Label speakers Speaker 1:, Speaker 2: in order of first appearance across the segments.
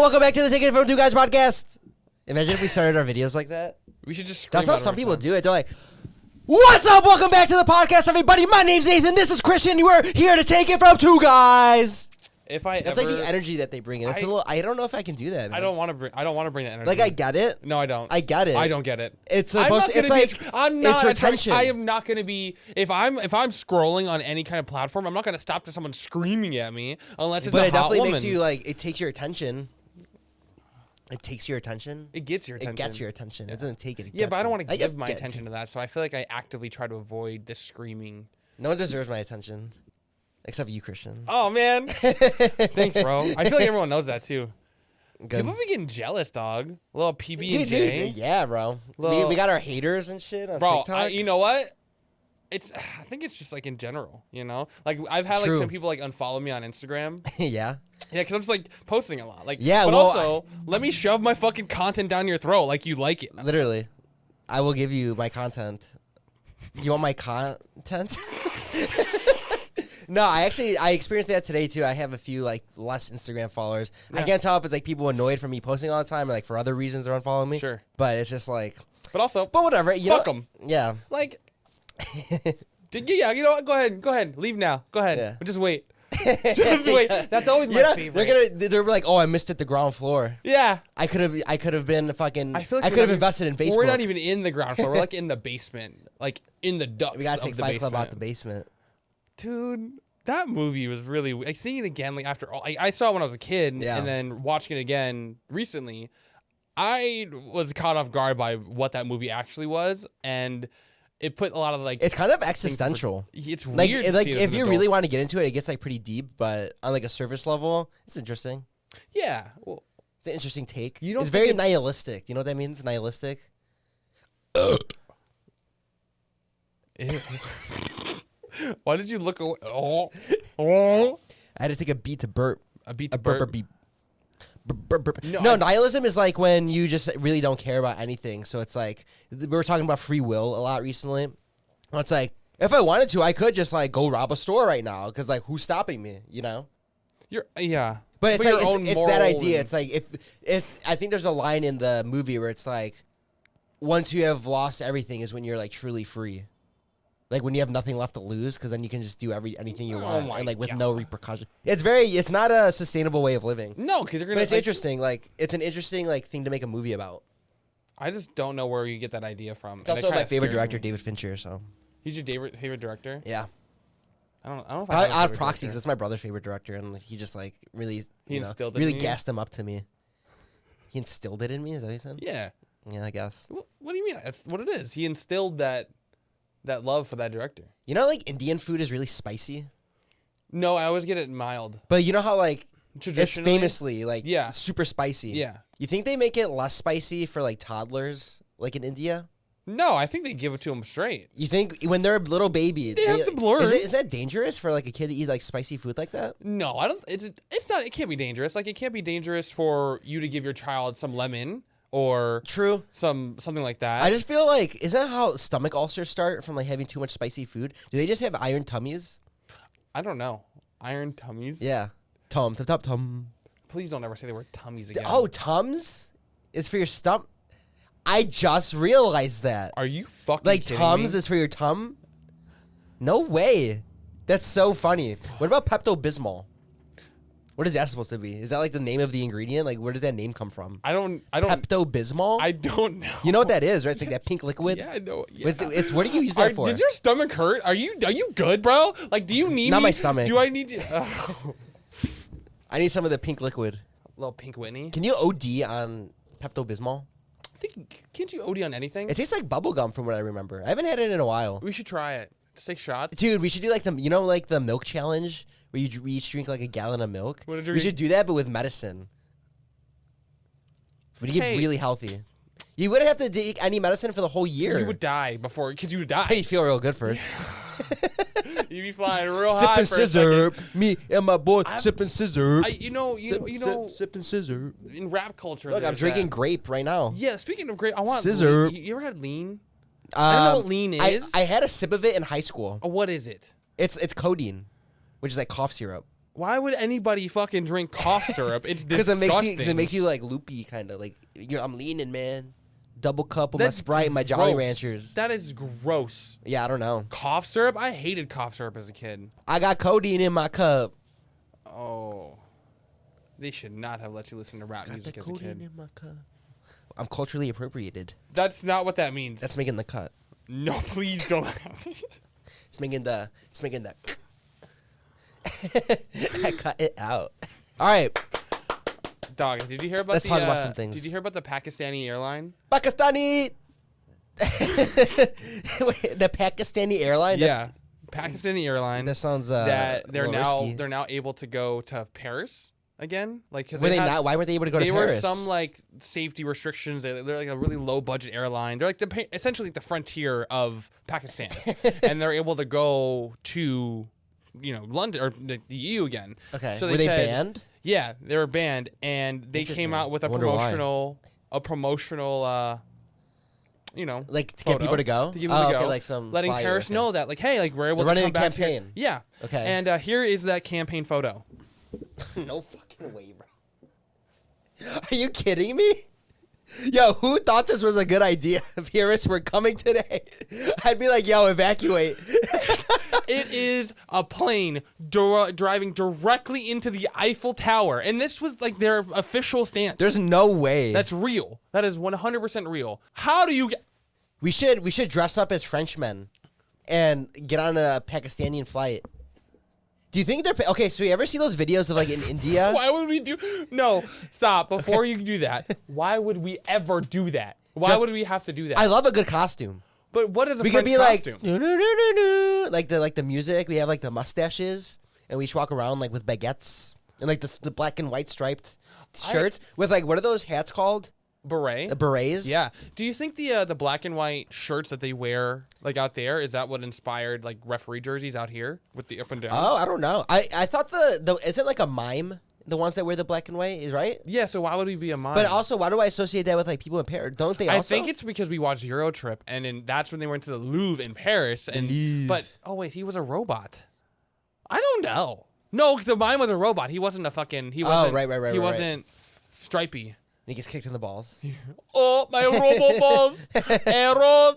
Speaker 1: Welcome back to the Take It From Two Guys podcast. Imagine if we started our videos like that.
Speaker 2: We should just.
Speaker 1: That's how some people do it. They're like, "What's up? Welcome back to the podcast, everybody. My name's Nathan. This is Christian. You are here to take it from two guys."
Speaker 2: If I
Speaker 1: That's like the energy that they bring in. It's a little. I don't know if I can do that. Man.
Speaker 2: I don't want to bring that energy.
Speaker 1: Like I get it.
Speaker 2: No, I don't.
Speaker 1: I get it.
Speaker 2: I don't get it.
Speaker 1: It's supposed. It's like
Speaker 2: I'm not.
Speaker 1: It's retention.
Speaker 2: I am not going to be. If I'm scrolling on any kind of platform, I'm not going to stop to someone screaming at me unless it's
Speaker 1: but
Speaker 2: a
Speaker 1: it
Speaker 2: hot
Speaker 1: definitely
Speaker 2: woman.
Speaker 1: makes you like. It takes your attention. It takes your attention.
Speaker 2: It gets your attention.
Speaker 1: It gets your attention. It doesn't take it.
Speaker 2: Yeah, but I don't want to give my attention to that, so I feel like I actively try to avoid the screaming.
Speaker 1: No one deserves my attention, except you, Christian.
Speaker 2: Oh man, thanks, bro. I feel like everyone knows that too.
Speaker 1: Good.
Speaker 2: People be getting jealous, dog. A little PB&J.
Speaker 1: Dude, yeah, bro. We got our haters and shit on
Speaker 2: bro,
Speaker 1: TikTok.
Speaker 2: you know what? I think it's just like in general, you know? Like I've had like some people like unfollow me on Instagram.
Speaker 1: Yeah.
Speaker 2: Yeah, because I'm just like posting a lot. Like,
Speaker 1: yeah,
Speaker 2: but
Speaker 1: well,
Speaker 2: also, let me shove my fucking content down your throat like you like it.
Speaker 1: Literally. I will give you my content. You want my content? No, I experienced that today too. I have a few like less Instagram followers. Yeah. I can't tell if it's like people annoyed from me posting all the time or like for other reasons they're unfollowing me.
Speaker 2: Sure.
Speaker 1: But it's just like.
Speaker 2: But
Speaker 1: whatever.
Speaker 2: Fuck them.
Speaker 1: Yeah.
Speaker 2: Like. Yeah, you know what? Go ahead. Leave now. Go ahead. Yeah. Just wait. Just wait. That's always my favorite.
Speaker 1: They're like, oh, I missed it the ground floor.
Speaker 2: Yeah.
Speaker 1: I could have been fucking.
Speaker 2: I feel like
Speaker 1: I could have invested in Facebook.
Speaker 2: We're not even in the ground floor. We're like in the basement, like in the ducts.
Speaker 1: We gotta take
Speaker 2: of the
Speaker 1: Fight
Speaker 2: basement.
Speaker 1: Club out the basement.
Speaker 2: Dude, that movie was really like seeing it again. Like after all, I saw it when I was a kid, and then watching it again recently. I was caught off guard by what that movie actually was, and it put a lot of like.
Speaker 1: It's kind of existential.
Speaker 2: It's
Speaker 1: like
Speaker 2: weird.
Speaker 1: Like if you really want to get into it, it gets like pretty deep. But on like a surface level, it's interesting.
Speaker 2: Yeah, well,
Speaker 1: it's an interesting take.
Speaker 2: You don't.
Speaker 1: It's very nihilistic. You know what that means? Nihilistic.
Speaker 2: Why did you look away? Oh.
Speaker 1: I had to take a beat to burp.
Speaker 2: A beat to burp.
Speaker 1: Beat. Burp. No, nihilism is like when you just really don't care about anything. So it's like we were talking about free will a lot recently. It's like if I wanted to, I could just like go rob a store right now because like who's stopping me? You know?
Speaker 2: Yeah.
Speaker 1: But it's like it's that idea. It's like if I think there's a line in the movie where it's like once you have lost everything is when you're like truly free. Like when you have nothing left to lose, because then you can just do anything you want, and like with no repercussion. It's not a sustainable way of living.
Speaker 2: No, because you're gonna.
Speaker 1: But it's interesting. Like it's an interesting like thing to make a movie about.
Speaker 2: I just don't know where you get that idea from.
Speaker 1: It's also my favorite director, David Fincher. So
Speaker 2: he's your favorite director.
Speaker 1: Yeah.
Speaker 2: I don't know if I have
Speaker 1: Odd Proxy, because it's my brother's favorite director, and like, he just like really really gassed him up to me. He instilled it in me. Is that what you said?
Speaker 2: Yeah.
Speaker 1: Yeah, I guess.
Speaker 2: What do you mean? That's what it is. He instilled that love for that director.
Speaker 1: You know, like Indian food is really spicy.
Speaker 2: No, I always get it mild.
Speaker 1: But you know how like it's famously like super spicy.
Speaker 2: Yeah.
Speaker 1: You think they make it less spicy for like toddlers, like in India?
Speaker 2: No, I think they give it to them straight.
Speaker 1: You think when they're a little baby,
Speaker 2: they have to blur.
Speaker 1: Is that dangerous for like a kid to eat like spicy food like that?
Speaker 2: No, I don't. It's not. It can't be dangerous. Like it can't be dangerous for you to give your child some lemon. Or something like that.
Speaker 1: I just feel like is that how stomach ulcers start from like having too much spicy food? Do they just have iron tummies?
Speaker 2: I don't know. Iron tummies?
Speaker 1: Yeah. Tum.
Speaker 2: Please don't ever say the word tummies again.
Speaker 1: Oh, tums? It's for your stomach. I just realized that.
Speaker 2: Are you fucking
Speaker 1: like
Speaker 2: kidding
Speaker 1: Tums
Speaker 2: me?
Speaker 1: is for your tum? No way. That's so funny. What about Pepto-Bismol? What is that supposed to be? Is that like the name of the ingredient? Like, where does that name come from?
Speaker 2: I don't.
Speaker 1: Pepto-Bismol?
Speaker 2: I don't know.
Speaker 1: You know what that is, right? It's like that pink liquid.
Speaker 2: Yeah, I know. Yeah.
Speaker 1: It's what do you use that for?
Speaker 2: Does your stomach hurt? Are you good, bro? Like, do you need
Speaker 1: Not my stomach.
Speaker 2: Do I need you?
Speaker 1: I need some of the pink liquid.
Speaker 2: A little pink Whitney.
Speaker 1: Can you OD on Pepto-Bismol?
Speaker 2: I think can't you OD on anything?
Speaker 1: It tastes like bubblegum from what I remember. I haven't had it in a while.
Speaker 2: We should try it. Just take shots.
Speaker 1: Dude, we should do like the milk challenge where we each drink like a gallon of milk. We should do that, but with medicine. But you get really healthy. You wouldn't have to take any medicine for the whole year.
Speaker 2: You would die because you would die.
Speaker 1: You feel real good first.
Speaker 2: You'd be flying real high.
Speaker 1: Sipping scissor. Me and my boy sipping scissor.
Speaker 2: You know.
Speaker 1: Sipping scissor.
Speaker 2: In rap culture,
Speaker 1: look, I'm drinking grape right now.
Speaker 2: Yeah, speaking of grape, I want
Speaker 1: scissor.
Speaker 2: You ever had lean? I don't know what lean is.
Speaker 1: I had a sip of it in high school.
Speaker 2: What is it?
Speaker 1: It's codeine, which is like cough syrup.
Speaker 2: Why would anybody fucking drink cough syrup? It's disgusting.
Speaker 1: Because it makes you like loopy, kind of like I'm leaning, man. Double cup of my Sprite and my Jolly Ranchers.
Speaker 2: That is gross.
Speaker 1: Yeah, I don't know.
Speaker 2: Cough syrup? I hated cough syrup as a kid.
Speaker 1: I got codeine in my cup.
Speaker 2: Oh. They should not have let you listen to rap music as a kid.
Speaker 1: In my cup. I'm culturally appropriated.
Speaker 2: That's not what that means.
Speaker 1: That's making the cut.
Speaker 2: No, please don't.
Speaker 1: It's making the. I cut it out. All right.
Speaker 2: Dog, did you hear about
Speaker 1: Let's talk about some things.
Speaker 2: Did you hear about the Pakistani airline?
Speaker 1: Pakistani. The Pakistani airline.
Speaker 2: Yeah, Pakistani airline.
Speaker 1: That sounds
Speaker 2: that they're now
Speaker 1: risky.
Speaker 2: they're now able to go to Paris again. Like, because
Speaker 1: were they not? Why weren't they able to go to Paris?
Speaker 2: There were some like safety restrictions. They're like a really low budget airline. They're like essentially like the frontier of Pakistan, and they're able to go to London or the EU again.
Speaker 1: Okay.
Speaker 2: So
Speaker 1: were they banned?
Speaker 2: Yeah, they were banned, and they came out with a promotional,
Speaker 1: like to
Speaker 2: photo
Speaker 1: get people to go.
Speaker 2: To get people to go,
Speaker 1: okay, like some
Speaker 2: letting
Speaker 1: flyer,
Speaker 2: Paris
Speaker 1: okay.
Speaker 2: know that, like, hey, like we're able
Speaker 1: They're
Speaker 2: to
Speaker 1: running
Speaker 2: come
Speaker 1: a
Speaker 2: back here.
Speaker 1: campaign.
Speaker 2: Yeah.
Speaker 1: Okay.
Speaker 2: And here is that campaign photo.
Speaker 1: No fucking way, bro. Are you kidding me? Yo, who thought this was a good idea? Paris, we're coming today. I'd be like, yo, evacuate.
Speaker 2: It is a plane driving directly into the Eiffel Tower. And this was like their official stance.
Speaker 1: There's no way.
Speaker 2: That's real. That is 100% real. How do you get...
Speaker 1: We should dress up as Frenchmen and get on a Pakistani flight. Do you think they're... Okay, so you ever see those videos of like in India?
Speaker 2: Why would we do... No, stop. Before you do that, why would we ever do that? Why would we have to do that?
Speaker 1: I love a good costume.
Speaker 2: But what is a
Speaker 1: We
Speaker 2: French
Speaker 1: could be
Speaker 2: costume?
Speaker 1: like, no, no, no, no, no. Like the music. We have like the mustaches, and we just walk around like with baguettes and like the black and white striped shirts with like, what are those hats called?
Speaker 2: Beret?
Speaker 1: Berets?
Speaker 2: Yeah. Do you think the black and white shirts that they wear like out there, is that what inspired like referee jerseys out here with the up and down?
Speaker 1: Oh, I don't know. I thought the is it like a mime? The ones that wear the black and white is right.
Speaker 2: Yeah. So why would we be a mime?
Speaker 1: But also, why do I associate that with like people in Paris? Don't they?
Speaker 2: I
Speaker 1: Also?
Speaker 2: think it's because we watched Euro Trip, and that's when they went to the Louvre in Paris. And but oh wait, he was a robot. I don't know. No, the mime was a robot. He wasn't a fucking. He wasn't.
Speaker 1: Right.
Speaker 2: He wasn't stripy.
Speaker 1: He gets kicked in the balls.
Speaker 2: Oh, my robo balls. Aaron.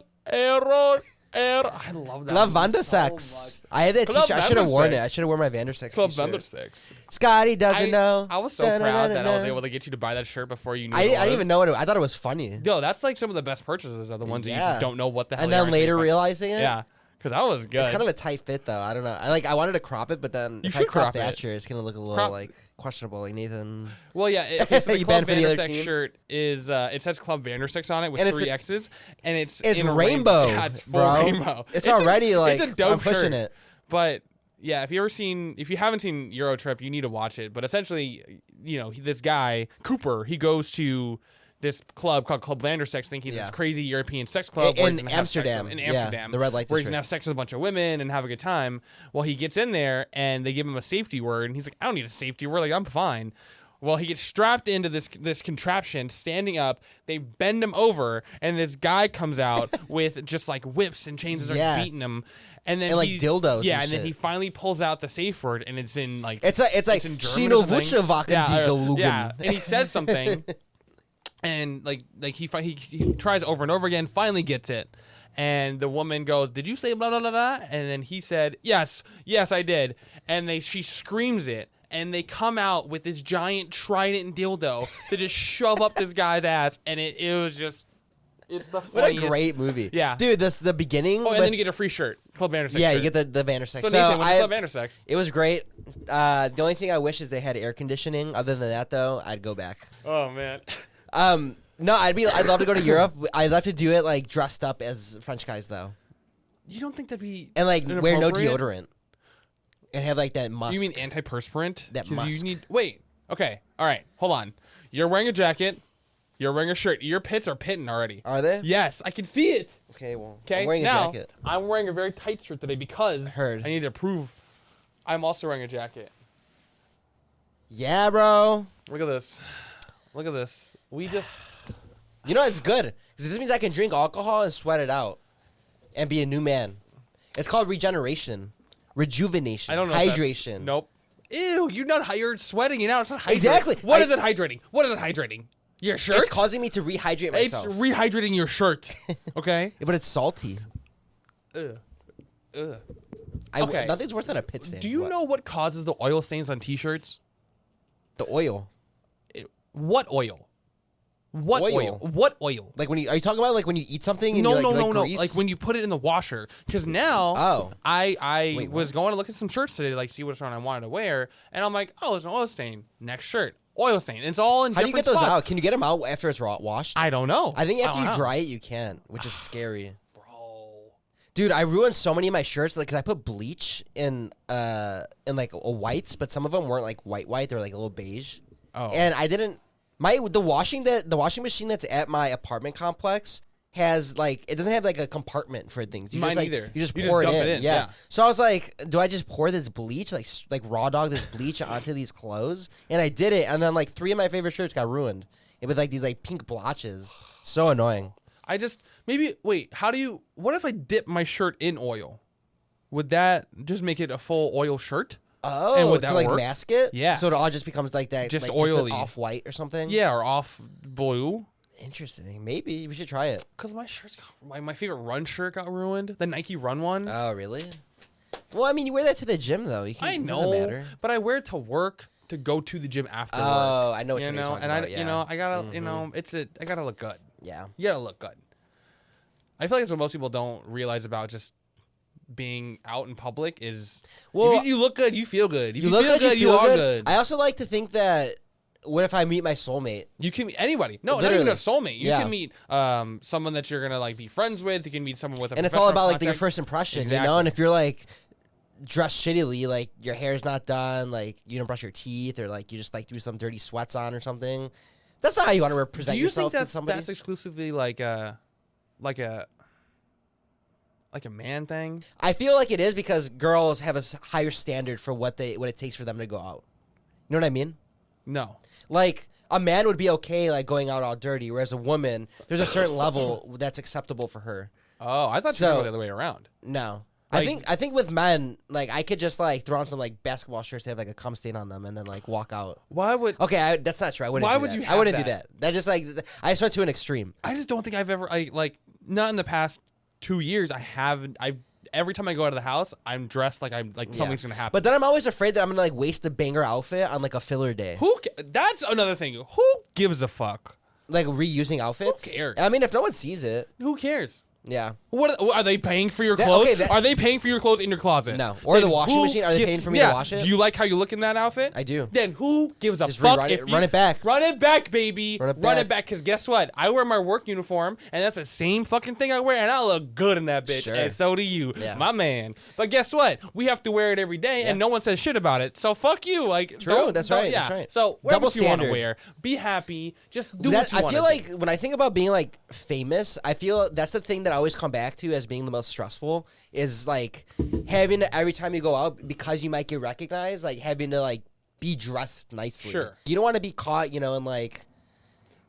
Speaker 2: I love that.
Speaker 1: Love
Speaker 2: movie
Speaker 1: Vandersex.
Speaker 2: so
Speaker 1: I had that
Speaker 2: Club
Speaker 1: t-shirt. I should have worn it.
Speaker 2: Vandersex.
Speaker 1: I should have worn my Vandersex
Speaker 2: Club
Speaker 1: t-shirt.
Speaker 2: Vandersex.
Speaker 1: Scotty doesn't know.
Speaker 2: I was so proud that I was able to get you to buy that shirt before you knew.
Speaker 1: I didn't even know what it was. I thought it was funny.
Speaker 2: Yo, that's like some of the best purchases are the ones that you just don't know what the hell.
Speaker 1: And
Speaker 2: they
Speaker 1: then
Speaker 2: are
Speaker 1: later
Speaker 2: actually
Speaker 1: realizing it.
Speaker 2: Yeah, because that was good.
Speaker 1: It's kind of a tight fit though. I don't know. I wanted to crop it, but then if I
Speaker 2: should
Speaker 1: crop
Speaker 2: crop it.
Speaker 1: that shirt, it's gonna look a little like questionable. Like Nathan.
Speaker 2: Well, yeah. Okay, so the
Speaker 1: You
Speaker 2: Club
Speaker 1: banned for the other
Speaker 2: Vandersex
Speaker 1: team?
Speaker 2: shirt is it says Club Vandersex on it with
Speaker 1: And it's
Speaker 2: 3
Speaker 1: a-
Speaker 2: X's, and it's
Speaker 1: It's
Speaker 2: in a
Speaker 1: rainbow,
Speaker 2: Yeah, it's full
Speaker 1: bro.
Speaker 2: rainbow.
Speaker 1: It's already like
Speaker 2: it's a dope
Speaker 1: I'm pushing
Speaker 2: shirt.
Speaker 1: it.
Speaker 2: But yeah, if you haven't seen Euro Trip, you need to watch it. But essentially, this guy Cooper, he goes to this club called Club Vandersex, thinking he's this crazy European sex club where he's
Speaker 1: In
Speaker 2: gonna have sex
Speaker 1: Amsterdam.
Speaker 2: with- in
Speaker 1: Yeah,
Speaker 2: Amsterdam,
Speaker 1: the red light
Speaker 2: where he's gonna
Speaker 1: district.
Speaker 2: have sex with a bunch of women and have a good time. Well, he gets in there and they give him a safety word, and he's like, I don't need a safety word, like I'm fine. Well, he gets strapped into this contraption, standing up. They bend him over, and this guy comes out with just like whips and chains and starts beating him. And then
Speaker 1: And, like, dildos
Speaker 2: Yeah,
Speaker 1: and
Speaker 2: and then
Speaker 1: shit.
Speaker 2: he finally pulls out the safe word, and it's in like
Speaker 1: It's like
Speaker 2: in German or
Speaker 1: Shino
Speaker 2: something.
Speaker 1: Vucevac
Speaker 2: Yeah, and he says something, and like he tries over and over again. Finally gets it, and the woman goes, "Did you say blah blah blah blah?" And then he said, "Yes, I did." And she screams it, and they come out with this giant trident dildo to just shove up this guy's ass, and it was just. It's the
Speaker 1: What a
Speaker 2: funniest.
Speaker 1: great movie.
Speaker 2: Yeah.
Speaker 1: Dude, this the beginning.
Speaker 2: Oh, and
Speaker 1: with-
Speaker 2: then you get a free shirt, Club Vandersex.
Speaker 1: yeah,
Speaker 2: shirt.
Speaker 1: you get the Vandersex.
Speaker 2: So
Speaker 1: So
Speaker 2: Nathan, what's Club Vandersex?
Speaker 1: it was great. The only thing I wish is they had air conditioning. Other than that, though, I'd go back.
Speaker 2: Oh man.
Speaker 1: No, I'd love to go to Europe. I'd love to do it like dressed up as French guys though,
Speaker 2: You don't think that'd be
Speaker 1: and like wear no
Speaker 2: inappropriate?
Speaker 1: deodorant, and have like that musk.
Speaker 2: You mean antiperspirant?
Speaker 1: That
Speaker 2: 'Cause
Speaker 1: musk.
Speaker 2: You need. Wait. Okay. All right. Hold on. You're wearing a jacket. You're wearing a shirt. Your pits are pitting already.
Speaker 1: Are they?
Speaker 2: Yes, I can see it.
Speaker 1: Okay, well,
Speaker 2: Okay.
Speaker 1: I'm wearing
Speaker 2: now,
Speaker 1: a jacket.
Speaker 2: I'm wearing a very tight shirt today because
Speaker 1: Heard.
Speaker 2: I need to prove I'm also wearing a jacket.
Speaker 1: Yeah, bro.
Speaker 2: Look at this. Look at this. We just.
Speaker 1: You know it's good because this means I can drink alcohol and sweat it out, and be a new man. It's called regeneration, rejuvenation,
Speaker 2: I don't know. if that's-
Speaker 1: hydration.
Speaker 2: Nope. Ew, you're sweating it out. It's not hydrating.
Speaker 1: Exactly.
Speaker 2: What is it hydrating? What is it hydrating? Your shirt?
Speaker 1: It's causing me to rehydrate myself.
Speaker 2: It's rehydrating your shirt. Okay?
Speaker 1: But it's salty.
Speaker 2: Ugh.
Speaker 1: Okay. Nothing's worse than a pit stain.
Speaker 2: Do you know what causes the oil stains on t-shirts?
Speaker 1: The oil.
Speaker 2: What oil? What oil? What oil?
Speaker 1: Like are you talking about like when you eat something? And
Speaker 2: No.
Speaker 1: grease?
Speaker 2: Like when you put it in the washer. Because now, I
Speaker 1: Wait,
Speaker 2: was going to look at some shirts today to like see which one I wanted to wear, and I'm like, oh, there's an oil stain. Next shirt, oil stain. It's all in.
Speaker 1: How do you
Speaker 2: different
Speaker 1: get those
Speaker 2: spots.
Speaker 1: out? Can you get them out after it's washed?
Speaker 2: I don't know.
Speaker 1: I think after
Speaker 2: don't
Speaker 1: you
Speaker 2: know.
Speaker 1: dry it, you can, which is scary.
Speaker 2: Bro.
Speaker 1: Dude, I ruined so many of my shirts because I put bleach in like a whites, but some of them weren't like white. They were like a little beige.
Speaker 2: Oh.
Speaker 1: And I didn't. The washing machine that's at my apartment complex has like it doesn't have like a compartment for things.
Speaker 2: Mine
Speaker 1: just like
Speaker 2: either.
Speaker 1: you just
Speaker 2: You
Speaker 1: pour
Speaker 2: just
Speaker 1: it
Speaker 2: dump
Speaker 1: in.
Speaker 2: it in,
Speaker 1: Yeah.
Speaker 2: yeah.
Speaker 1: So I was like, do I just pour this bleach like raw dog this bleach onto these clothes? And I did it, and then like 3 of my favorite shirts got ruined. It with like these like pink blotches. So annoying.
Speaker 2: What if I dip my shirt in oil? Would that just make it a full oil shirt?
Speaker 1: Oh,
Speaker 2: and would that
Speaker 1: to like
Speaker 2: work?
Speaker 1: mask it?
Speaker 2: Yeah.
Speaker 1: So it all just becomes like that,
Speaker 2: Just
Speaker 1: like,
Speaker 2: oily.
Speaker 1: off white or something.
Speaker 2: Yeah, or off blue.
Speaker 1: Interesting. Maybe we should try it.
Speaker 2: Because my shirts my favorite run shirt got ruined. The Nike Run one.
Speaker 1: Oh, really? Well, I mean, you wear that to the gym though. You can,
Speaker 2: I
Speaker 1: It
Speaker 2: know,
Speaker 1: doesn't matter.
Speaker 2: but I wear it to work to go to the gym after work.
Speaker 1: Oh, I know what you're
Speaker 2: know,
Speaker 1: talking
Speaker 2: and
Speaker 1: about.
Speaker 2: I,
Speaker 1: Yeah.
Speaker 2: I gotta, I gotta look good.
Speaker 1: Yeah.
Speaker 2: You gotta look good. I feel like that's what most people don't realize about just being out in public is.
Speaker 1: Well,
Speaker 2: if you look good, you feel good. If you
Speaker 1: look
Speaker 2: feel good, you are good.
Speaker 1: I also like to think that what if I meet my soulmate?
Speaker 2: You can meet anybody. No,
Speaker 1: Literally.
Speaker 2: not even a soulmate. You
Speaker 1: Yeah.
Speaker 2: can meet someone that you're gonna like be friends with. You can meet someone with a
Speaker 1: And it's all
Speaker 2: professional
Speaker 1: about like your
Speaker 2: contact.
Speaker 1: first impression,
Speaker 2: Exactly.
Speaker 1: you know? And if you're like dressed shittily, like your hair's not done, like you don't brush your teeth, or like you just like threw some dirty sweats on or something, that's not how you want to represent
Speaker 2: Do you
Speaker 1: yourself
Speaker 2: think
Speaker 1: to somebody.
Speaker 2: that's exclusively like a man thing?
Speaker 1: I feel like it is because girls have a higher standard for what it takes for them to go out. You know what I mean?
Speaker 2: No.
Speaker 1: Like a man would be okay like going out all dirty, whereas a woman, there's a certain level that's acceptable for her.
Speaker 2: Oh, I thought you were going the other way around.
Speaker 1: No.
Speaker 2: Like-
Speaker 1: I think with men, like I could just like throw on some like basketball shirts that have like a cum stain on them and then like walk out.
Speaker 2: Why would
Speaker 1: Okay, that's not true. I wouldn't.
Speaker 2: Why
Speaker 1: do
Speaker 2: would
Speaker 1: that.
Speaker 2: you
Speaker 1: I
Speaker 2: have
Speaker 1: wouldn't do
Speaker 2: that?
Speaker 1: that. That just like I just went to an extreme.
Speaker 2: I just don't think I've ever not in the past 2 years. Every time I go out of the house, I'm dressed like something's gonna happen.
Speaker 1: But then I'm always afraid that I'm gonna like waste a banger outfit on like a filler day.
Speaker 2: That's another thing. Who gives a fuck?
Speaker 1: Like reusing outfits.
Speaker 2: Who cares?
Speaker 1: I mean, if no one sees it,
Speaker 2: Who cares?
Speaker 1: yeah.
Speaker 2: What are they paying for your
Speaker 1: That-
Speaker 2: clothes?
Speaker 1: okay, that-
Speaker 2: Are they paying for your clothes in your closet?
Speaker 1: No. Or the washing machine? Are they paying for me to wash it?
Speaker 2: Do you like how you look in that outfit?
Speaker 1: I do.
Speaker 2: Then who gives a
Speaker 1: Just
Speaker 2: fuck
Speaker 1: rerun
Speaker 2: if
Speaker 1: it-
Speaker 2: you
Speaker 1: run it back.
Speaker 2: Run it back, baby.
Speaker 1: Run it
Speaker 2: Run it
Speaker 1: back.
Speaker 2: back. Because guess what? I wear my work uniform, and that's the same fucking thing I wear, and I look good in that bitch.
Speaker 1: Sure.
Speaker 2: And so do you,
Speaker 1: Yeah.
Speaker 2: my man. But guess what? We have to wear it every day, and no one says shit about it. So fuck you. Like
Speaker 1: True, that's right,
Speaker 2: Yeah.
Speaker 1: that's right.
Speaker 2: So whatever
Speaker 1: Double
Speaker 2: you want to
Speaker 1: standard.
Speaker 2: wear, be happy. Just do what you
Speaker 1: I
Speaker 2: want.
Speaker 1: feel like when I think about being like famous, I feel that's the thing that I always come back to as being the most stressful is like having to, every time you go out, because you might get recognized, like having to like be dressed nicely.
Speaker 2: Sure.
Speaker 1: You don't want to be caught, in like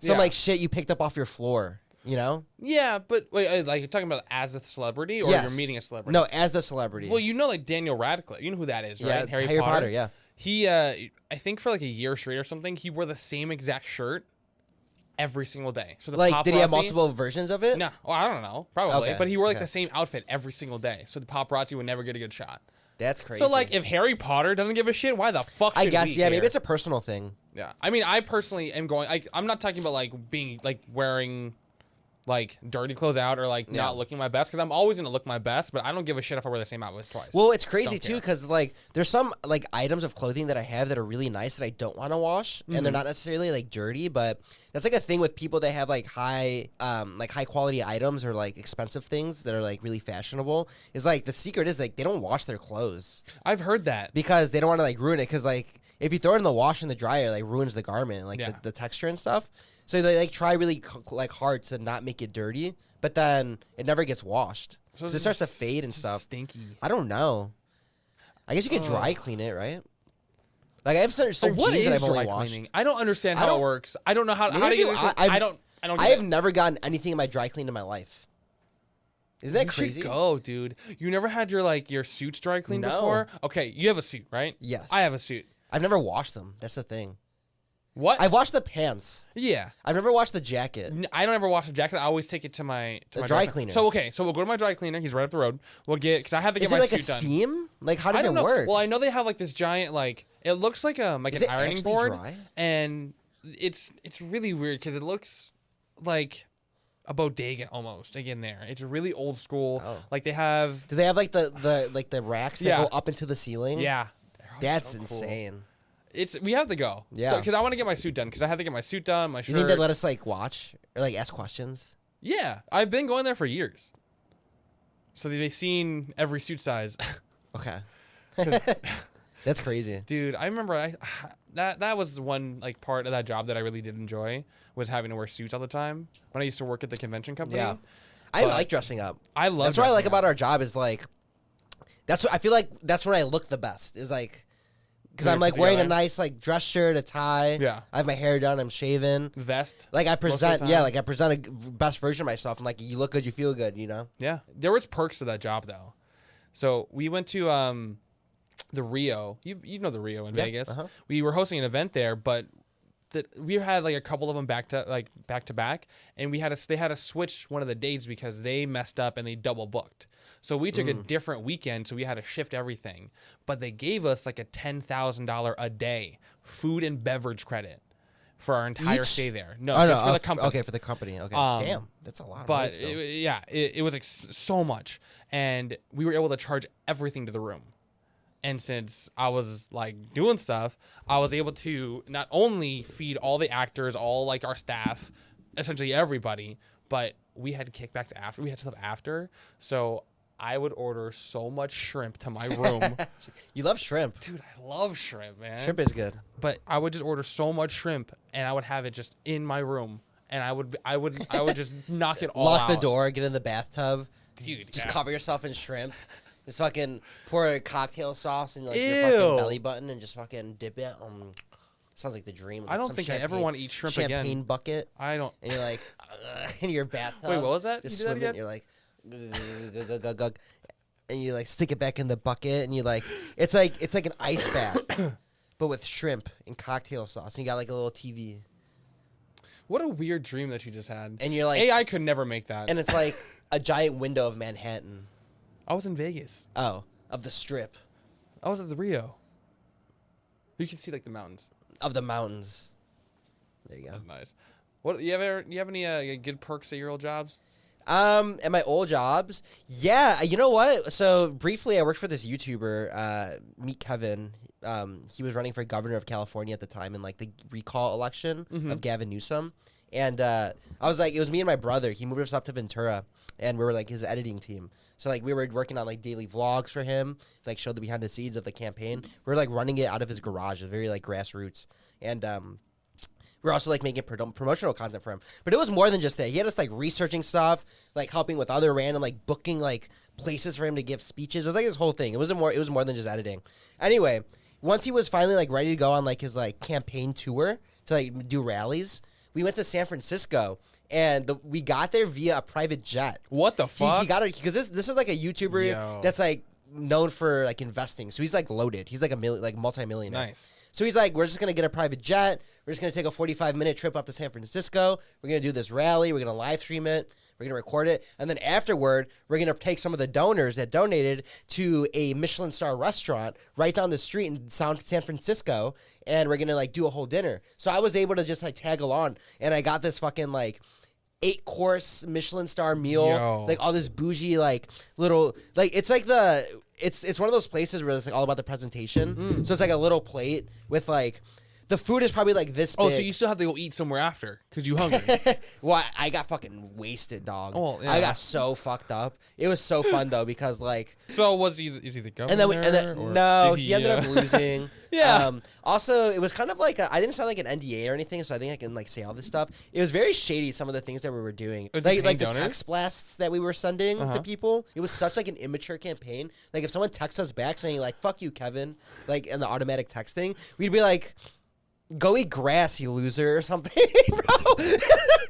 Speaker 1: some
Speaker 2: Yeah.
Speaker 1: like shit you picked up off your floor,
Speaker 2: Yeah, but wait, like you're talking about as a celebrity, or
Speaker 1: Yes.
Speaker 2: you're meeting a celebrity?
Speaker 1: No, as the celebrity.
Speaker 2: Well, like Daniel Radcliffe. You know who that is, right?
Speaker 1: Yeah, Harry Potter, yeah.
Speaker 2: He, I think for like a year straight or something, he wore the same exact shirt every single day. So the
Speaker 1: like, did he have
Speaker 2: paparazzi-
Speaker 1: multiple versions of it?
Speaker 2: No, well, I don't know, probably.
Speaker 1: Okay,
Speaker 2: But he wore like
Speaker 1: okay.
Speaker 2: the same outfit every single day, so the paparazzi would never get a good shot.
Speaker 1: That's crazy.
Speaker 2: So like, if Harry Potter doesn't give a shit, why the fuck?
Speaker 1: I
Speaker 2: should
Speaker 1: guess,
Speaker 2: we
Speaker 1: yeah, maybe
Speaker 2: care?
Speaker 1: it's a personal thing.
Speaker 2: Yeah, I mean, I personally am going. I'm not talking about like being like wearing like dirty clothes out or like not looking my best, because I'm always gonna look my best, but I don't give a shit if I wear the same outfit twice.
Speaker 1: Well, it's crazy
Speaker 2: Don't
Speaker 1: too
Speaker 2: care.
Speaker 1: because like there's some like items of clothing that I have that are really nice that I don't want to wash, and they're not necessarily like dirty, but that's like a thing with people that have like high quality items or like expensive things that are like really fashionable. Is like the secret is like they don't wash their clothes
Speaker 2: I've heard that.
Speaker 1: because they don't want to like ruin it, because like if you throw it in the wash and the dryer, like ruins the garment, like
Speaker 2: Yeah.
Speaker 1: the texture and stuff. So they like try really like hard to not make it dirty, but then it never gets washed. So it
Speaker 2: it's
Speaker 1: starts to
Speaker 2: just-
Speaker 1: fade and
Speaker 2: just
Speaker 1: stuff.
Speaker 2: Stinky.
Speaker 1: I don't know. I guess you could dry clean it, right? Like I have certain
Speaker 2: What
Speaker 1: jeans
Speaker 2: is
Speaker 1: that I've
Speaker 2: dry
Speaker 1: only washed.
Speaker 2: cleaning? I don't understand
Speaker 1: I
Speaker 2: how
Speaker 1: don't-
Speaker 2: it works. I don't know how to
Speaker 1: Neither
Speaker 2: get
Speaker 1: do
Speaker 2: it.
Speaker 1: I.
Speaker 2: I don't.
Speaker 1: I
Speaker 2: get
Speaker 1: have
Speaker 2: it.
Speaker 1: never gotten anything in my dry cleaned in my life. Isn't that
Speaker 2: You
Speaker 1: crazy?
Speaker 2: should go, dude. You never had your suits dry cleaned
Speaker 1: No.
Speaker 2: before? Okay, you have a suit, right?
Speaker 1: Yes.
Speaker 2: I have a suit.
Speaker 1: I've never washed them. That's the thing.
Speaker 2: What?
Speaker 1: I've washed the pants.
Speaker 2: Yeah.
Speaker 1: I've never washed the jacket.
Speaker 2: I don't ever wash the jacket. I always take it to my
Speaker 1: dry cleaner.
Speaker 2: So we'll go to my dry cleaner. He's right up the road. We'll get because I have to get
Speaker 1: Is
Speaker 2: my
Speaker 1: it like
Speaker 2: suit
Speaker 1: a
Speaker 2: done.
Speaker 1: steam? Like how does
Speaker 2: I
Speaker 1: it
Speaker 2: don't know.
Speaker 1: work?
Speaker 2: Well, I know they have like this giant like it looks like an
Speaker 1: Is it
Speaker 2: ironing
Speaker 1: actually
Speaker 2: board,
Speaker 1: dry?
Speaker 2: and it's really weird because it looks like a bodega almost like in there. It's really old school.
Speaker 1: Oh.
Speaker 2: Like they have.
Speaker 1: Do they have like the racks that
Speaker 2: Yeah.
Speaker 1: go up into the ceiling?
Speaker 2: Yeah.
Speaker 1: That's
Speaker 2: So cool.
Speaker 1: insane.
Speaker 2: We have to go.
Speaker 1: Yeah.
Speaker 2: Because I want to get my suit done because I have to get my suit done. My shirt.
Speaker 1: You think they'd let us like watch or like ask questions?
Speaker 2: Yeah, I've been going there for years. So they've seen every suit size.
Speaker 1: Okay. That's crazy.
Speaker 2: Dude, I remember that was one like part of that job that I really did enjoy was having to wear suits all the time when I used to work at the convention company.
Speaker 1: Yeah. I
Speaker 2: But
Speaker 1: like dressing up.
Speaker 2: I love.
Speaker 1: That's what I like
Speaker 2: dressing
Speaker 1: about
Speaker 2: up.
Speaker 1: our job is like, that's what I feel like. That's when I look the best. Is like, because
Speaker 2: When
Speaker 1: I'm
Speaker 2: you're
Speaker 1: like
Speaker 2: put
Speaker 1: wearing a
Speaker 2: together.
Speaker 1: nice like dress shirt, a tie.
Speaker 2: Yeah.
Speaker 1: I have my hair done. I'm shaven.
Speaker 2: vest.
Speaker 1: Like I
Speaker 2: most of the
Speaker 1: present, yeah,
Speaker 2: time.
Speaker 1: like I present a best version of myself. And like you look good, you feel good. You know.
Speaker 2: Yeah, there was perks to that job though. So we went to the Rio. You know the Rio in
Speaker 1: Yeah,
Speaker 2: Vegas.
Speaker 1: uh-huh.
Speaker 2: We were hosting an event there, but we had like a couple of them back to back, and they had to switch one of the dates because they messed up and they double booked. So we took a different weekend, so we had to shift everything. But they gave us like a $10,000 a day food and beverage credit for our entire
Speaker 1: Each?
Speaker 2: stay there. No,
Speaker 1: Oh,
Speaker 2: just for the company.
Speaker 1: Okay, for the company. Okay. Damn, that's a lot. Of money
Speaker 2: But
Speaker 1: still.
Speaker 2: it was like so much, and we were able to charge everything to the room. And since I was like doing stuff, I was able to not only feed all the actors, all like our staff, essentially everybody, but we had kickbacks after. We had stuff after, so I would order so much shrimp to my room.
Speaker 1: You love shrimp.
Speaker 2: Dude, I love shrimp, man.
Speaker 1: Shrimp is good.
Speaker 2: But I would just order so much shrimp, and I would have it just in my room, and I would just knock it all
Speaker 1: Lock
Speaker 2: out.
Speaker 1: the door, get in the bathtub,
Speaker 2: Dude,
Speaker 1: just
Speaker 2: yeah.
Speaker 1: cover yourself in shrimp. Just fucking pour a cocktail sauce in like your
Speaker 2: Ew.
Speaker 1: fucking belly button and just fucking dip it. Sounds like the dream.
Speaker 2: I don't think I ever want to eat shrimp again.
Speaker 1: Champagne bucket,
Speaker 2: I don't.
Speaker 1: and you're like in your bathtub.
Speaker 2: Wait, what was that?
Speaker 1: Just
Speaker 2: You do that
Speaker 1: swimming.
Speaker 2: again?
Speaker 1: You're like, gug, and you like stick it back in the bucket, and you like it's like an ice bath, but with shrimp and cocktail sauce. And you got like a little TV,
Speaker 2: What a weird dream that you just had.
Speaker 1: and you're like,
Speaker 2: AI could never make that.
Speaker 1: and it's like a giant window of Manhattan.
Speaker 2: I was in Vegas.
Speaker 1: Oh, of the Strip,
Speaker 2: I was at the Rio. You can see like the mountains.
Speaker 1: of the mountains. There you go.
Speaker 2: That's nice. What you have any good perks at your old jobs?
Speaker 1: At my old jobs, yeah. You know what? So briefly, I worked for this YouTuber, Meet Kevin. He was running for governor of California at the time in like the recall election of Gavin Newsom, and I was like, it was me and my brother. He moved us up to Ventura, and we were like his editing team. So like we were working on like daily vlogs for him, like showed the behind the scenes of the campaign. We were like running it out of his garage. It was very like grassroots, and we're also like making promotional content for him. But it was more than just that. He had us like researching stuff, like helping with other random like booking like places for him to give speeches. It was like this whole thing. It was more than just editing. Anyway, once he was finally like ready to go on like his like campaign tour to like do rallies, we went to San Francisco. And we got there via a private jet.
Speaker 2: What the fuck?
Speaker 1: He got it because this is like a YouTuber
Speaker 2: Yo.
Speaker 1: that's like known for like investing. So he's like loaded. He's like a multi-millionaire.
Speaker 2: Nice.
Speaker 1: So he's like, we're just gonna get a private jet. We're just gonna take a 45-minute trip up to San Francisco. We're gonna do this rally. We're gonna live stream it. We're gonna record it, and then afterward, we're gonna take some of the donors that donated to a Michelin star restaurant right down the street in San Francisco, and we're gonna like do a whole dinner. So I was able to just like tag along, and I got this fucking like 8-course Michelin star meal,
Speaker 2: Yo.
Speaker 1: like all this bougie like little like it's like it's one of those places where it's like all about the presentation. So it's like a little plate with like the food is probably like this big.
Speaker 2: Oh, so you still have to go eat somewhere after because you hungry.
Speaker 1: Well, I got fucking wasted, dog.
Speaker 2: Oh, yeah.
Speaker 1: I got so fucked up. It was so fun though because like
Speaker 2: So is he the governor?
Speaker 1: and then
Speaker 2: or
Speaker 1: no,
Speaker 2: did
Speaker 1: he ended up losing.
Speaker 2: Yeah.
Speaker 1: Also, it was kind of like I didn't sign like an NDA or anything, so I think I can like say all this stuff. It was very shady. Some of the things that we were doing,
Speaker 2: Was he
Speaker 1: like
Speaker 2: paying
Speaker 1: the
Speaker 2: donors?
Speaker 1: text blasts that we were sending
Speaker 2: Uh-huh.
Speaker 1: to people. It was such like an immature campaign. Like if someone texts us back saying like "fuck you, Kevin," like in the automatic texting, we'd be like, go eat grass, you loser, or something, bro.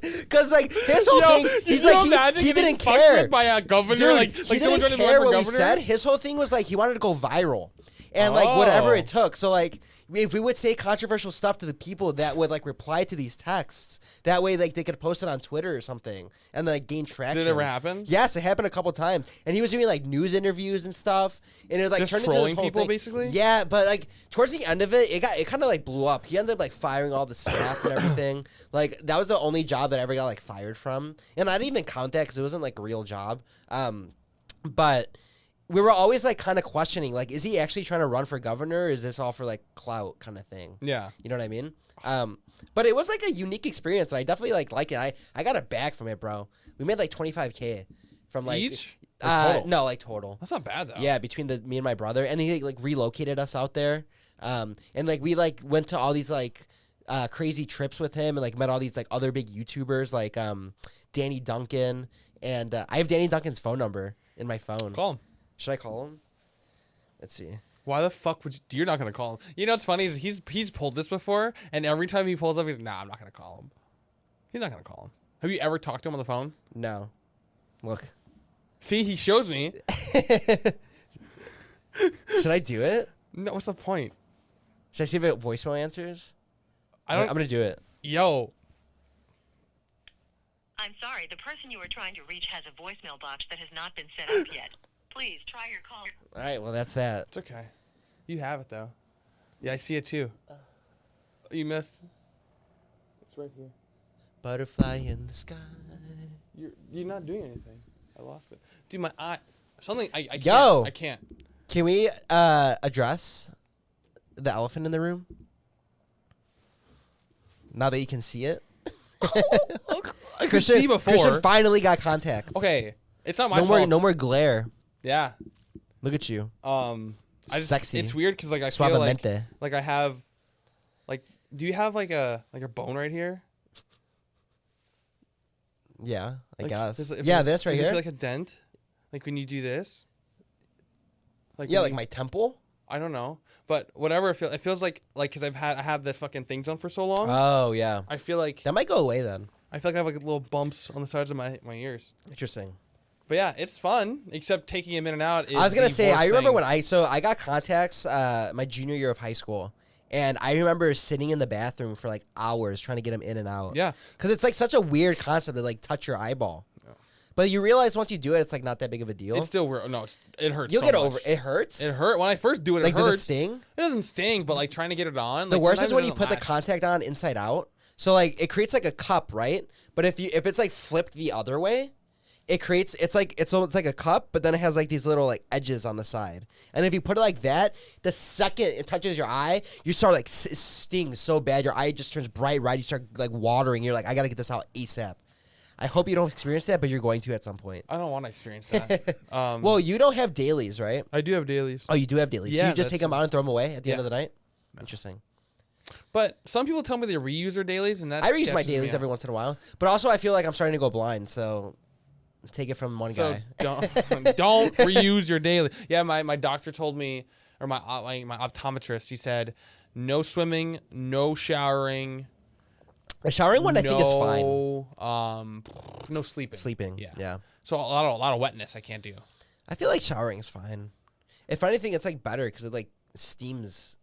Speaker 1: Because like his whole thing, he's like he didn't care.
Speaker 2: By a governor,
Speaker 1: Dude,
Speaker 2: like
Speaker 1: he
Speaker 2: someone
Speaker 1: didn't
Speaker 2: trying to
Speaker 1: care
Speaker 2: run for
Speaker 1: what we
Speaker 2: governor.
Speaker 1: said. His whole thing was like he wanted to go viral. and like whatever it took. So like if we would say controversial stuff to the people that would like reply to these texts, that way like they could post it on Twitter or something and then like gain traction.
Speaker 2: Did it ever happen?
Speaker 1: Yes, it happened a couple times. And he was doing like news interviews and stuff, and it like
Speaker 2: just
Speaker 1: turned into this whole
Speaker 2: people
Speaker 1: thing.
Speaker 2: basically.
Speaker 1: Yeah, but like towards the end of it, it kind of like blew up. He ended up like firing all the staff and everything. Like that was the only job that I ever got like fired from, and I didn't even count that because it wasn't like a real job. But we were always like kind of questioning, like, is he actually trying to run for governor? Or is this all for like clout kind of thing?
Speaker 2: Yeah,
Speaker 1: you know what I mean. But it was like a unique experience, and I definitely like it. I got a bag from it, bro. We made like $25K from like
Speaker 2: each.
Speaker 1: No, like total.
Speaker 2: That's not bad though.
Speaker 1: Yeah, between me and my brother, and he like relocated us out there. And like we like went to all these like crazy trips with him, and like met all these like other big YouTubers like Danny Duncan, and I have Danny Duncan's phone number in my phone.
Speaker 2: Call him.
Speaker 1: Should I call him? Let's see.
Speaker 2: Why the fuck would you're not gonna call him? You know what's funny is he's pulled this before, and every time he pulls up, he's nah, I'm not gonna call him. He's not gonna call him. Have you ever talked to him on the phone?
Speaker 1: No. Look.
Speaker 2: See, he shows me.
Speaker 1: Should I do it?
Speaker 2: No, what's the point?
Speaker 1: Should I see if it voicemail answers?
Speaker 2: I'm
Speaker 1: gonna do it.
Speaker 2: Yo.
Speaker 3: I'm sorry, the person you are trying to reach has a voicemail box that has not been set up yet. Please try your call.
Speaker 1: All right, well that's that.
Speaker 2: It's okay. You have it though. Yeah, I see it too. You missed. It's right here.
Speaker 1: Butterfly in the sky.
Speaker 2: You're not doing anything. I lost it. Dude, my eye. Something I can't.
Speaker 1: Yo.
Speaker 2: I can't.
Speaker 1: Can we address the elephant in the room? Now that you can see it.
Speaker 2: I could see before.
Speaker 1: Christian finally got contacts.
Speaker 2: Okay, it's not my fault.
Speaker 1: No more glare.
Speaker 2: Yeah.
Speaker 1: Look at you. Sexy.
Speaker 2: It's weird because like I feel like I have, like, do you have like a bone right here?
Speaker 1: Yeah, I
Speaker 2: Like,
Speaker 1: guess.
Speaker 2: this right
Speaker 1: Does
Speaker 2: here.
Speaker 1: it
Speaker 2: Feel like a dent, like when you do this. Like
Speaker 1: yeah, like my temple.
Speaker 2: I don't know, but whatever. It feels like because I have the fucking things on for so long.
Speaker 1: Oh yeah.
Speaker 2: I feel like
Speaker 1: That might go away then.
Speaker 2: I feel like I have like little bumps on the sides of my ears.
Speaker 1: Interesting.
Speaker 2: But yeah, it's fun. Except taking them in and out. Is
Speaker 1: I was gonna
Speaker 2: the
Speaker 1: say,
Speaker 2: worst
Speaker 1: I remember
Speaker 2: thing.
Speaker 1: when I got contacts my junior year of high school, and I remember sitting in the bathroom for like hours trying to get them in and out.
Speaker 2: Yeah,
Speaker 1: because it's like such a weird concept to like touch your eyeball. Yeah. But you realize once you do it, it's like not that big of a deal.
Speaker 2: it's still weird. No, it hurts.
Speaker 1: You'll
Speaker 2: so
Speaker 1: get
Speaker 2: much.
Speaker 1: over it. It hurts.
Speaker 2: It hurt when I first do it.
Speaker 1: Like
Speaker 2: It hurts.
Speaker 1: does it sting?
Speaker 2: It doesn't sting, but like trying to get it on.
Speaker 1: The
Speaker 2: like,
Speaker 1: worst is
Speaker 2: sometimes
Speaker 1: when
Speaker 2: it
Speaker 1: you
Speaker 2: doesn't
Speaker 1: put the
Speaker 2: latch.
Speaker 1: contact on inside out. So like it creates like a cup, right? But if it's like flipped the other way, it's like a cup, but then it has like these little like edges on the side. And if you put it like that, the second it touches your eye, you start like stings so bad, your eye just turns bright red. You start like watering. You're like, I gotta get this out ASAP. I hope you don't experience that, but you're going to at some point.
Speaker 2: I don't want to experience that.
Speaker 1: Well, you don't have dailies, right?
Speaker 2: I do have dailies.
Speaker 1: Oh, you do have dailies.
Speaker 2: Yeah,
Speaker 1: so you just take
Speaker 2: that's-
Speaker 1: them out and throw them away at the end
Speaker 2: Yeah.
Speaker 1: of the night? Interesting.
Speaker 2: But some people tell me they reuse their dailies, and that's
Speaker 1: I reuse my
Speaker 2: sketches me
Speaker 1: dailies
Speaker 2: out.
Speaker 1: every once in a while. But also I feel like I'm starting to go blind, so take it from one
Speaker 2: So
Speaker 1: guy.
Speaker 2: don't reuse your daily. Yeah, my doctor told me, or my optometrist, he said, no swimming, no showering.
Speaker 1: The showering one I think is fine.
Speaker 2: No sleeping.
Speaker 1: Sleeping.
Speaker 2: Yeah.
Speaker 1: Yeah.
Speaker 2: So a lot of wetness I can't do.
Speaker 1: I feel like showering is fine. If anything, it's like better because it like steams,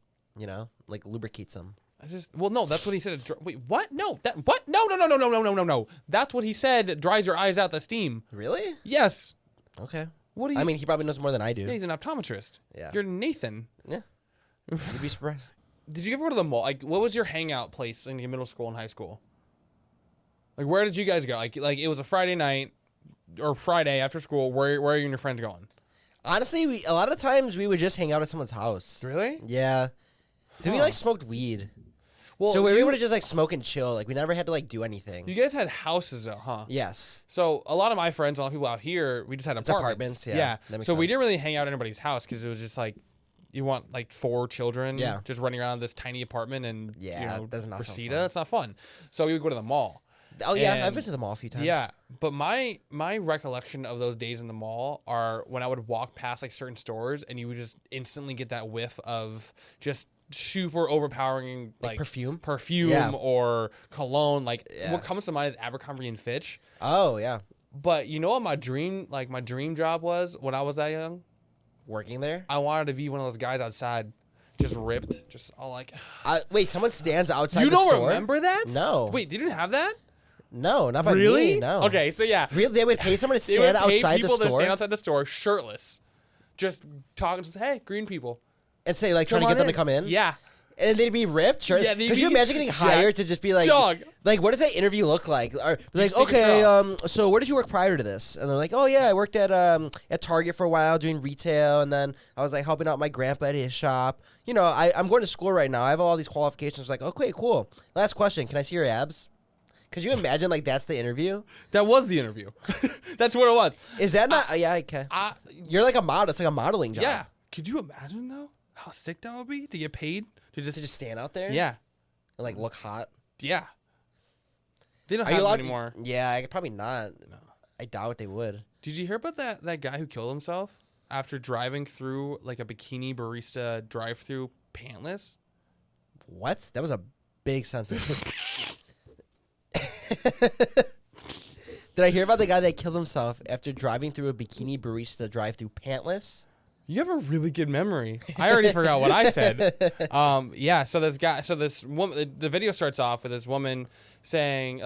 Speaker 1: like lubricates them.
Speaker 2: No, that's what he said. Wait, what? No, what? No. That's what he said. It dries your eyes out, the steam.
Speaker 1: Really?
Speaker 2: Yes.
Speaker 1: Okay.
Speaker 2: What do you?
Speaker 1: I mean, he probably knows more than I do.
Speaker 2: Yeah, he's an optometrist.
Speaker 1: Yeah.
Speaker 2: You're Nathan.
Speaker 1: Yeah. You'd be surprised.
Speaker 2: Did you ever go to the mall? Like, what was your hangout place in your middle school and high school? Like, where did you guys go? Like it was a Friday night or Friday after school. Where are you and your friends going?
Speaker 1: Honestly, a lot of times we would just hang out at someone's house.
Speaker 2: Really?
Speaker 1: Yeah. 'Cause we like smoked weed.
Speaker 2: Well,
Speaker 1: So we would just like smoke and chill. Like we never had to like do anything.
Speaker 2: You guys had houses though, huh?
Speaker 1: Yes.
Speaker 2: So a lot of my friends, a lot of people out here, we just had apartments.
Speaker 1: yeah. That makes
Speaker 2: So we
Speaker 1: sense.
Speaker 2: didn't really hang out at anybody's house because it was just like, you want like 4 children,
Speaker 1: Yeah.
Speaker 2: just running around this tiny apartment and
Speaker 1: Yeah, that's not so
Speaker 2: Reseda.
Speaker 1: fun.
Speaker 2: It's not fun. So we would go to the mall.
Speaker 1: Oh yeah,
Speaker 2: And-
Speaker 1: I've been to the mall a few times.
Speaker 2: Yeah, but my recollection of those days in the mall are when I would walk past like certain stores and you would just instantly get that whiff of just super overpowering like
Speaker 1: perfume?
Speaker 2: yeah. or cologne. Like
Speaker 1: Yeah.
Speaker 2: what comes to mind is Abercrombie and Fitch.
Speaker 1: Oh yeah.
Speaker 2: But you know what my dream job was when I was that young?
Speaker 1: Working there?
Speaker 2: I wanted to be one of those guys outside, just ripped, just all like.
Speaker 1: Wait, someone stands outside
Speaker 2: You
Speaker 1: the store?
Speaker 2: don't remember that?
Speaker 1: No.
Speaker 2: Wait, they didn't have that?
Speaker 1: No, not by
Speaker 2: Really?
Speaker 1: me. No.
Speaker 2: Okay, so yeah.
Speaker 1: Really? They would pay someone to
Speaker 2: They would
Speaker 1: stand
Speaker 2: pay
Speaker 1: outside the
Speaker 2: people to
Speaker 1: store
Speaker 2: stand outside the store, shirtless, just talking, just hey, green people,
Speaker 1: and say like trying to
Speaker 2: Come
Speaker 1: get them
Speaker 2: on
Speaker 1: to come in?
Speaker 2: Yeah.
Speaker 1: And they'd be ripped, sure.
Speaker 2: Yeah, they'd
Speaker 1: Could you
Speaker 2: be
Speaker 1: imagine getting hired to just be like,
Speaker 2: Dog.
Speaker 1: like, what does that interview look like? Or be like,
Speaker 2: stick your
Speaker 1: okay,
Speaker 2: straw.
Speaker 1: so where did you work prior to this? And they're like, oh yeah, I worked at Target for a while doing retail, and then I was like helping out my grandpa at his shop. You know, I'm going to school right now. I have all these qualifications. Like, okay, cool. Last question, can I see your abs? Could you imagine like that's the interview?
Speaker 2: That was the interview. That's what it was.
Speaker 1: Is that not? Yeah, okay. You're like a model. It's like a modeling job.
Speaker 2: Yeah. Could you imagine though how sick that would be to get paid to
Speaker 1: To just stand out there.
Speaker 2: yeah.
Speaker 1: And like look hot.
Speaker 2: Yeah. They don't
Speaker 1: Are you
Speaker 2: have
Speaker 1: allowed
Speaker 2: them anymore.
Speaker 1: Yeah, probably not.
Speaker 2: No.
Speaker 1: I doubt they would.
Speaker 2: Did you hear about that guy who killed himself after driving through like a bikini barista drive-through pantless?
Speaker 1: What? That was a big sentence. Did I hear about the guy that killed himself after driving through a bikini barista drive-through pantless?
Speaker 2: You have a really good memory. I already forgot what I said. Yeah. So this woman. The video starts off with this woman saying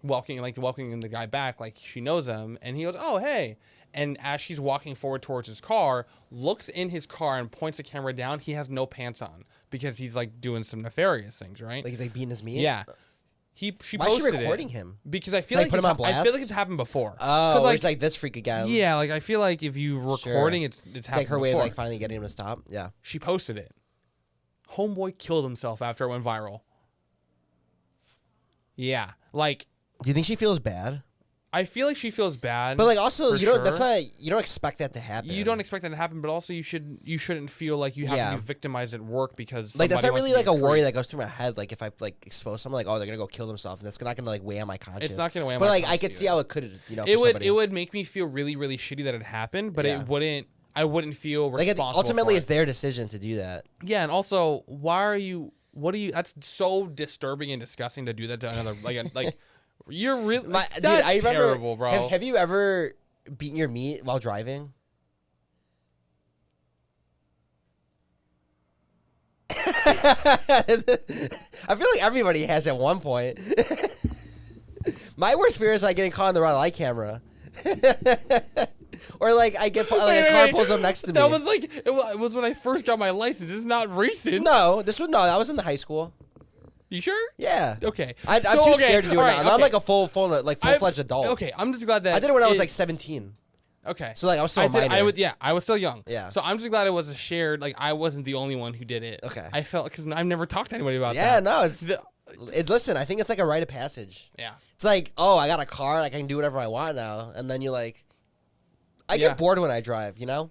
Speaker 2: welcoming the guy back, like she knows him, and he goes, "Oh, hey." And as she's walking forward towards his car, looks in his car and points the camera down. He has no pants on because he's like doing some nefarious things, right?
Speaker 1: Like he's like beating his meat?
Speaker 2: Yeah. She
Speaker 1: Why is she
Speaker 2: posted
Speaker 1: recording
Speaker 2: it
Speaker 1: him?
Speaker 2: because I feel
Speaker 1: like
Speaker 2: like,
Speaker 1: put him on
Speaker 2: I feel like
Speaker 1: blast?
Speaker 2: it's happened before.
Speaker 1: Oh,
Speaker 2: like,
Speaker 1: it's like this freak again.
Speaker 2: yeah, like I feel like if you recording, it's
Speaker 1: It's
Speaker 2: happened
Speaker 1: like her way of
Speaker 2: before.
Speaker 1: like finally getting him to stop. Yeah.
Speaker 2: She posted it. Homeboy killed himself after it went viral. Yeah, like
Speaker 1: Do you think she feels bad?
Speaker 2: I feel like she feels bad.
Speaker 1: But like also
Speaker 2: for
Speaker 1: you don't. That's
Speaker 2: sure.
Speaker 1: not. You don't expect that to happen.
Speaker 2: You don't expect that to happen, but also you shouldn't feel like you have
Speaker 1: Yeah.
Speaker 2: to be victimized at work because
Speaker 1: Like that's not
Speaker 2: somebody
Speaker 1: really
Speaker 2: wants
Speaker 1: like
Speaker 2: to
Speaker 1: a
Speaker 2: be
Speaker 1: worry
Speaker 2: creep.
Speaker 1: that goes through my head. Like if I like expose someone, like oh they're gonna go kill themselves, and that's not gonna like weigh on my conscience.
Speaker 2: It's not gonna weigh on
Speaker 1: But
Speaker 2: my
Speaker 1: like I
Speaker 2: conscience
Speaker 1: could see
Speaker 2: either.
Speaker 1: how it could. You know,
Speaker 2: It
Speaker 1: for
Speaker 2: would
Speaker 1: somebody.
Speaker 2: it would make me feel really really shitty that it happened, but
Speaker 1: Yeah.
Speaker 2: it wouldn't. I wouldn't feel
Speaker 1: Like
Speaker 2: responsible.
Speaker 1: ultimately,
Speaker 2: for
Speaker 1: it's their decision to do that.
Speaker 2: yeah, and also why are you? What do you? That's so disturbing and disgusting to do that to another like. You're really
Speaker 1: Dude,
Speaker 2: that's
Speaker 1: I remember.
Speaker 2: terrible, bro.
Speaker 1: Have you ever beaten your meat while driving? I feel like everybody has at one point. My worst fear is like getting caught on the red light camera. Or like I get like a car pulls up next to me.
Speaker 2: That was like it was when I first got my license. It's not recent.
Speaker 1: no, that was in the high school.
Speaker 2: You sure?
Speaker 1: Yeah.
Speaker 2: Okay.
Speaker 1: I'm
Speaker 2: So,
Speaker 1: too
Speaker 2: okay,
Speaker 1: scared to do it
Speaker 2: all
Speaker 1: now.
Speaker 2: right,
Speaker 1: Now I'm
Speaker 2: okay.
Speaker 1: like a full-fledged adult.
Speaker 2: Okay, I'm just glad that
Speaker 1: I did it when I was like 17.
Speaker 2: Okay.
Speaker 1: So like I was still a
Speaker 2: I
Speaker 1: minor.
Speaker 2: I was still young.
Speaker 1: Yeah.
Speaker 2: So I'm just glad it was a shared. Like I wasn't the only one who did it.
Speaker 1: Okay.
Speaker 2: I felt because I've never talked to anybody about
Speaker 1: Yeah,
Speaker 2: that.
Speaker 1: no, it's
Speaker 2: The-
Speaker 1: listen, I think it's like a rite of passage.
Speaker 2: yeah.
Speaker 1: It's like, oh, I got a car, like I can do whatever I want now. And then you're like, I
Speaker 2: Yeah.
Speaker 1: get bored when I drive, you know?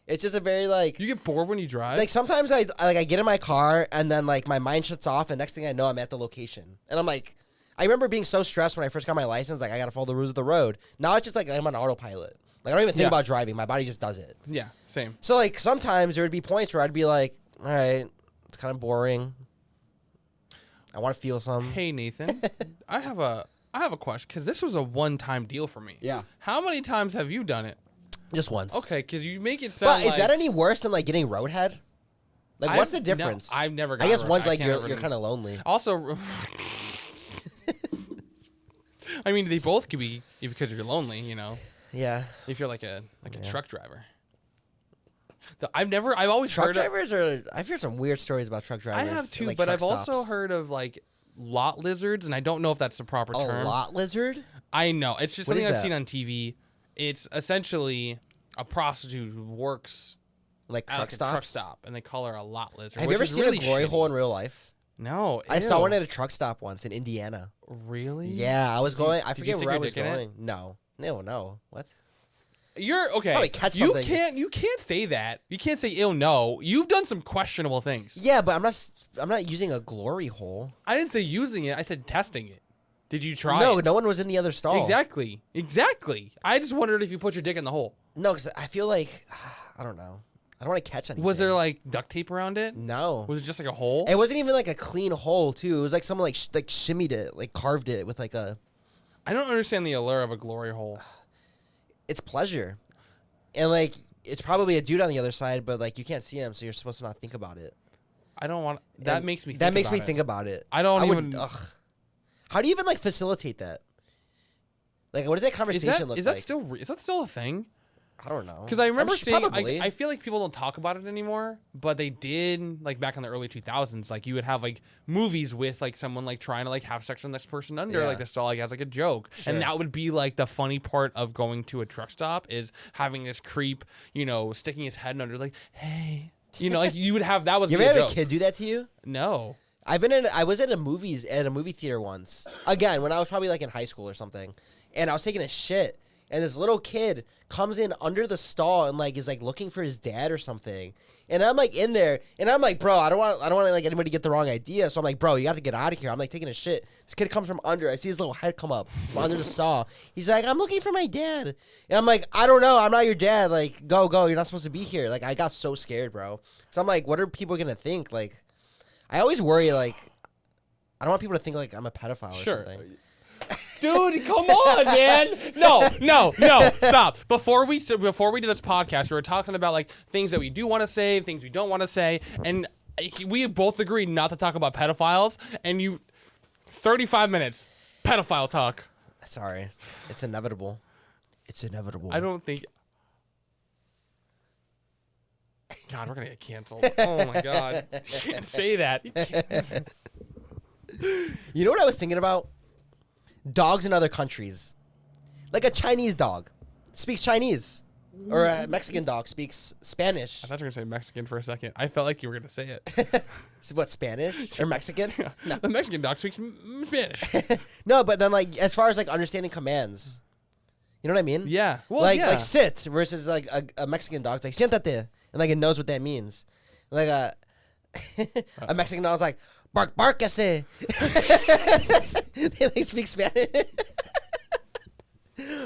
Speaker 1: It's just a very like,
Speaker 2: You get bored when you drive.
Speaker 1: like sometimes I get in my car and then like my mind shuts off and next thing I know I'm at the location. And I'm like, I remember being so stressed when I first got my license, like I got to follow the rules of the road. Now it's just like I'm on autopilot. Like I don't even think
Speaker 2: Yeah.
Speaker 1: about driving. My body just does it.
Speaker 2: yeah. Same.
Speaker 1: So like sometimes there would be points where I'd be like, all right, it's kind of boring. I want to feel some.
Speaker 2: Hey Nathan, I have a question because this was a one-time deal for me.
Speaker 1: Yeah.
Speaker 2: How many times have you done it?
Speaker 1: Just once.
Speaker 2: Okay, because you make it sound.
Speaker 1: But is
Speaker 2: like,
Speaker 1: that any worse than like getting roadhead? Like, what's the
Speaker 2: No,
Speaker 1: difference?
Speaker 2: I've never. Got
Speaker 1: I guess
Speaker 2: road-
Speaker 1: one's
Speaker 2: I
Speaker 1: like
Speaker 2: can't
Speaker 1: you're
Speaker 2: ever-
Speaker 1: kind of lonely.
Speaker 2: Also, I mean, they both could be because you're lonely. You know,
Speaker 1: Yeah.
Speaker 2: if you're like a truck driver. I've always
Speaker 1: Truck
Speaker 2: heard.
Speaker 1: drivers are. I've heard some weird stories about truck
Speaker 2: I
Speaker 1: drivers.
Speaker 2: have
Speaker 1: and,
Speaker 2: too,
Speaker 1: like,
Speaker 2: but
Speaker 1: truck
Speaker 2: I've also
Speaker 1: stops.
Speaker 2: heard of like lot lizards, and I don't know if that's the proper
Speaker 1: a
Speaker 2: term.
Speaker 1: lot lizard.
Speaker 2: I know it's just
Speaker 1: What
Speaker 2: something
Speaker 1: is
Speaker 2: I've
Speaker 1: that?
Speaker 2: seen on TV. It's essentially a prostitute who works
Speaker 1: Like
Speaker 2: at
Speaker 1: truck
Speaker 2: like a
Speaker 1: stops.
Speaker 2: truck stop, and they call her a lot lizard.
Speaker 1: Have you
Speaker 2: which
Speaker 1: ever
Speaker 2: is
Speaker 1: seen
Speaker 2: really
Speaker 1: a glory
Speaker 2: shitty.
Speaker 1: hole in real life?
Speaker 2: No,
Speaker 1: I saw
Speaker 2: ew.
Speaker 1: one at a truck stop once in Indiana.
Speaker 2: Really?
Speaker 1: Yeah, I was going. I
Speaker 2: did you
Speaker 1: forget
Speaker 2: stick
Speaker 1: where I
Speaker 2: your
Speaker 1: was
Speaker 2: dick in it?
Speaker 1: going. No. What?
Speaker 2: You're okay.
Speaker 1: Probably catch
Speaker 2: you
Speaker 1: something,
Speaker 2: can't. You can't say that. You can't say ew. No, you've done some questionable things.
Speaker 1: Yeah, but I'm not using a glory hole.
Speaker 2: I didn't say using it. I said testing it. Did you try?
Speaker 1: No,
Speaker 2: it?
Speaker 1: no one was in the other stall.
Speaker 2: Exactly. I just wondered if you put your dick in the hole.
Speaker 1: No, because I feel like I don't know. I don't want to catch anything.
Speaker 2: Was there like duct tape around it?
Speaker 1: No.
Speaker 2: Was it just like a hole?
Speaker 1: It wasn't even like a clean hole too. It was like someone like shimmied it, like carved it with like a.
Speaker 2: I don't understand the allure of a glory hole.
Speaker 1: It's pleasure, and like it's probably a dude on the other side, but like you can't see him, so you're supposed to not think about it.
Speaker 2: I don't want. That makes me.
Speaker 1: Think about it.
Speaker 2: I don't even.
Speaker 1: How do you even like facilitate that? Like, what does that conversation look like?
Speaker 2: Is that still a thing?
Speaker 1: I don't know.
Speaker 2: Because I remember seeing, I feel like people don't talk about it anymore, but they did, like, back in the early 2000s. Like, you would have, like, movies with, like, someone, like, trying to, like, have sex with the next person under, like, the stall, like, as, like, a joke. Sure. And that would be, like, the funny part of going to a truck stop is having this creep, you know, sticking his head under, like, hey. You know, like, you would have, that was
Speaker 1: You ever had a kid do that to you?
Speaker 2: No.
Speaker 1: I was at a movie theater once. Again, when I was probably, like, in high school or something. And I was taking a shit. And this little kid comes in under the stall and like is like looking for his dad or something. And I'm like in there and I'm like, bro, I don't want like anybody to get the wrong idea. So I'm like, bro, you got to get out of here. I'm like taking a shit. This kid comes from under. I see his little head come up from under the stall. He's like, I'm looking for my dad. And I'm like, I don't know. I'm not your dad. Like, go. You're not supposed to be here. Like, I got so scared, bro. So I'm like, what are people gonna think? Like, I always worry. Like, I don't want people to think like I'm a pedophile or something.
Speaker 2: Dude, come on, man. No, stop. Before we do this podcast, we were talking about like things that we do want to say, things we don't want to say, and we both agreed not to talk about pedophiles, and 35 minutes, pedophile talk.
Speaker 1: Sorry. It's inevitable.
Speaker 2: I don't think... God, we're going to get canceled. Oh, my God. You can't say that.
Speaker 1: You know what I was thinking about? Dogs in other countries. Like a Chinese dog speaks Chinese. Or a Mexican dog speaks Spanish.
Speaker 2: I thought you were going to say Mexican for a second. I felt like you were going to say it.
Speaker 1: So what, Spanish? Or Mexican?
Speaker 2: Yeah. No. The Mexican dog speaks Spanish.
Speaker 1: No, but then like as far as like understanding commands. You know what I mean?
Speaker 2: Yeah. Well,
Speaker 1: like sit versus like a Mexican dog's like siéntate. And like it knows what that means. Like a Mexican dog's like bark ese. They like speak Spanish.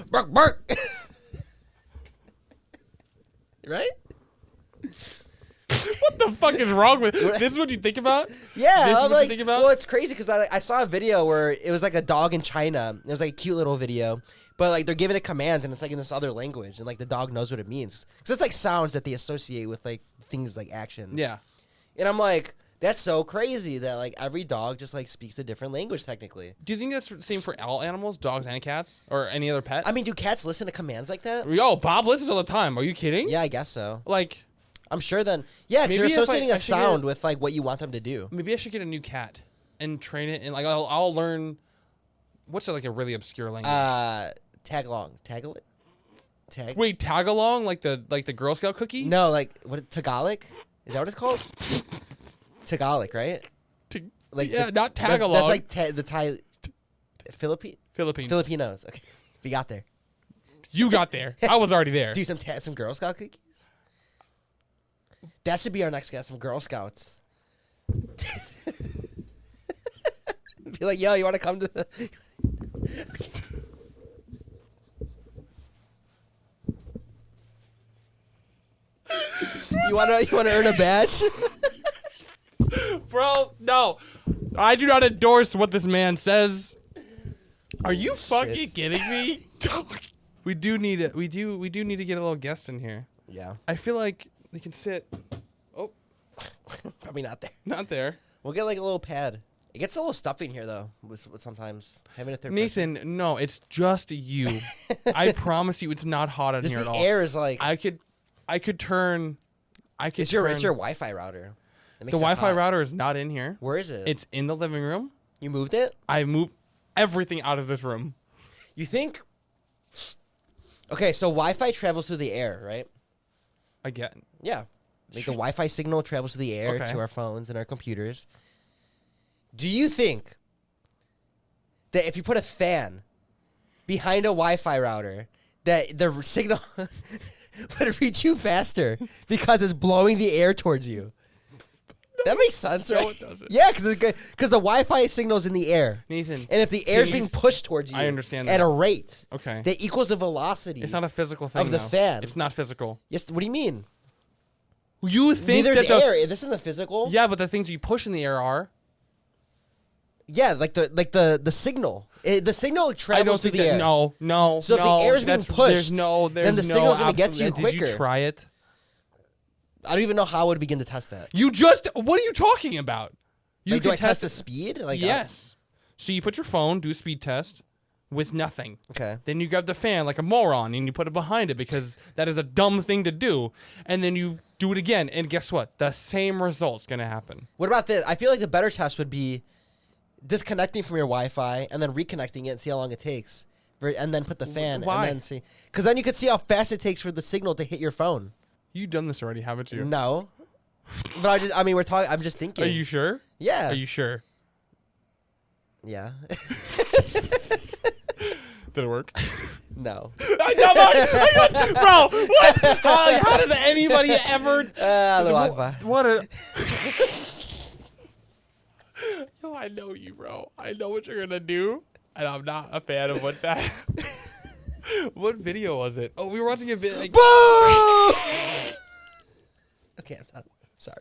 Speaker 1: bark. Right?
Speaker 2: What the fuck is wrong with this? Is what you think about?
Speaker 1: Yeah,
Speaker 2: this
Speaker 1: I'm
Speaker 2: is what
Speaker 1: like,
Speaker 2: you think about?
Speaker 1: Well, it's crazy because I saw a video where it was like a dog in China. It was like a cute little video, but like they're giving it commands and it's like in this other language, and like the dog knows what it means because it's like sounds that they associate with like things like actions.
Speaker 2: Yeah,
Speaker 1: and I'm like, that's so crazy that like every dog just like speaks a different language technically.
Speaker 2: Do you think that's the same for all animals, dogs and cats, or any other pet?
Speaker 1: I mean, do cats listen to commands like that?
Speaker 2: Yo, Bob listens all the time. Are you kidding?
Speaker 1: Yeah, I guess so.
Speaker 2: Like,
Speaker 1: I'm sure then. Yeah, because you're
Speaker 2: maybe if
Speaker 1: associating
Speaker 2: I
Speaker 1: a sound with like what you want them to do.
Speaker 2: Maybe I should get a new cat and train it, and like I'll learn. What's like a really obscure language?
Speaker 1: Tagalong.
Speaker 2: Wait, Tagalong, like the Girl Scout cookie?
Speaker 1: No, like what? Tagalog? Is that what it's called? Tagalog, right?
Speaker 2: Like yeah, not Tagalog.
Speaker 1: That's like the Thai
Speaker 2: Philippines.
Speaker 1: Filipinos. Okay, we got there.
Speaker 2: You got there. I was already there.
Speaker 1: Do some Girl Scout cookies. That should be our next guest. Some Girl Scouts. Be like, yo, you want to come to the? You want to earn a badge?
Speaker 2: Bro, no. I do not endorse what this man says. Are you fucking kidding me? We do need it. We do need to get a little guest in here.
Speaker 1: Yeah.
Speaker 2: I feel like they can sit. Oh,
Speaker 1: probably not there.
Speaker 2: Not there.
Speaker 1: We'll get like a little pad. It gets a little stuffy in here though. With sometimes having a third
Speaker 2: Nathan,
Speaker 1: person.
Speaker 2: no, it's just you. I promise you, it's not hot in
Speaker 1: just
Speaker 2: here at all.
Speaker 1: The air is like.
Speaker 2: I could turn.
Speaker 1: It's your Wi-Fi router.
Speaker 2: The Wi-Fi router is not in here.
Speaker 1: Where is it?
Speaker 2: It's in the living room.
Speaker 1: You moved it?
Speaker 2: I moved everything out of this room.
Speaker 1: You think? Okay, so Wi-Fi travels through the air, right?
Speaker 2: Again.
Speaker 1: Yeah. Like the Wi-Fi signal travels through the air
Speaker 2: Okay.
Speaker 1: to our phones and our computers. Do you think that if you put a fan behind a Wi-Fi router, that the signal would reach you faster because it's blowing the air towards you? That makes sense, right?
Speaker 2: No, it doesn't.
Speaker 1: Yeah, because the Wi-Fi signal's in the air.
Speaker 2: Nathan.
Speaker 1: And if the air's being pushed towards you
Speaker 2: I understand
Speaker 1: at
Speaker 2: that.
Speaker 1: a rate
Speaker 2: Okay.
Speaker 1: that equals the velocity
Speaker 2: It's not a physical thing
Speaker 1: of the
Speaker 2: though.
Speaker 1: fan.
Speaker 2: It's not physical.
Speaker 1: Yes, what do you mean?
Speaker 2: You think
Speaker 1: There's
Speaker 2: that
Speaker 1: air. This isn't physical.
Speaker 2: Yeah, but the things you push in the air are.
Speaker 1: Yeah, like the signal The signal
Speaker 2: I don't
Speaker 1: travels through
Speaker 2: think
Speaker 1: the air.
Speaker 2: No.
Speaker 1: So if the air is being pushed,
Speaker 2: then
Speaker 1: the signal's gonna get to you
Speaker 2: Did you
Speaker 1: quicker.
Speaker 2: try it?
Speaker 1: I don't even know how I would begin to test that.
Speaker 2: What are you talking about? You
Speaker 1: Like, do
Speaker 2: can
Speaker 1: I test the speed? Like,
Speaker 2: yes. So you put your phone, do a speed test with nothing.
Speaker 1: Okay.
Speaker 2: Then you grab the fan like a moron and you put it behind it because that is a dumb thing to do. And then you do it again. And guess what? The same result's going to happen.
Speaker 1: What about this? I feel like the better test would be disconnecting from your Wi-Fi and then reconnecting it and see how long it takes. And then put the fan
Speaker 2: Why?
Speaker 1: and then see. Because then you could see how fast it takes for the signal to hit your phone.
Speaker 2: You've done this already, haven't you?
Speaker 1: No. But we're talking. I'm just thinking.
Speaker 2: Are you sure?
Speaker 1: Yeah.
Speaker 2: Are you sure?
Speaker 1: Yeah.
Speaker 2: Did it work?
Speaker 1: No.
Speaker 2: Bro, what? How does anybody ever?
Speaker 1: The Wi-Fi.
Speaker 2: What a. Yo, I know you, bro. I know what you're gonna do, and I'm not a fan of what that. What video was it? Oh, we were watching a video. Like,
Speaker 1: Okay, I'm done. Sorry.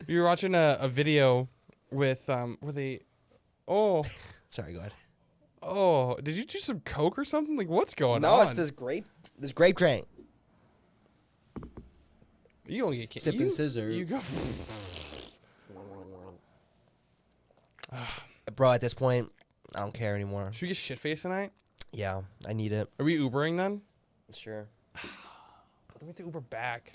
Speaker 2: we were watching a video with where they. Oh,
Speaker 1: Sorry, go ahead.
Speaker 2: oh! Did you do some coke or something? Like, what's going
Speaker 1: No,
Speaker 2: on?
Speaker 1: it's this grape drink.
Speaker 2: You gonna get
Speaker 1: Sipping scissor.
Speaker 2: You go.
Speaker 1: Bro, at this point, I don't care anymore.
Speaker 2: Should we get shit faced tonight?
Speaker 1: Yeah, I need it.
Speaker 2: Are we Ubering then?
Speaker 1: Sure.
Speaker 2: Then we have to Uber back.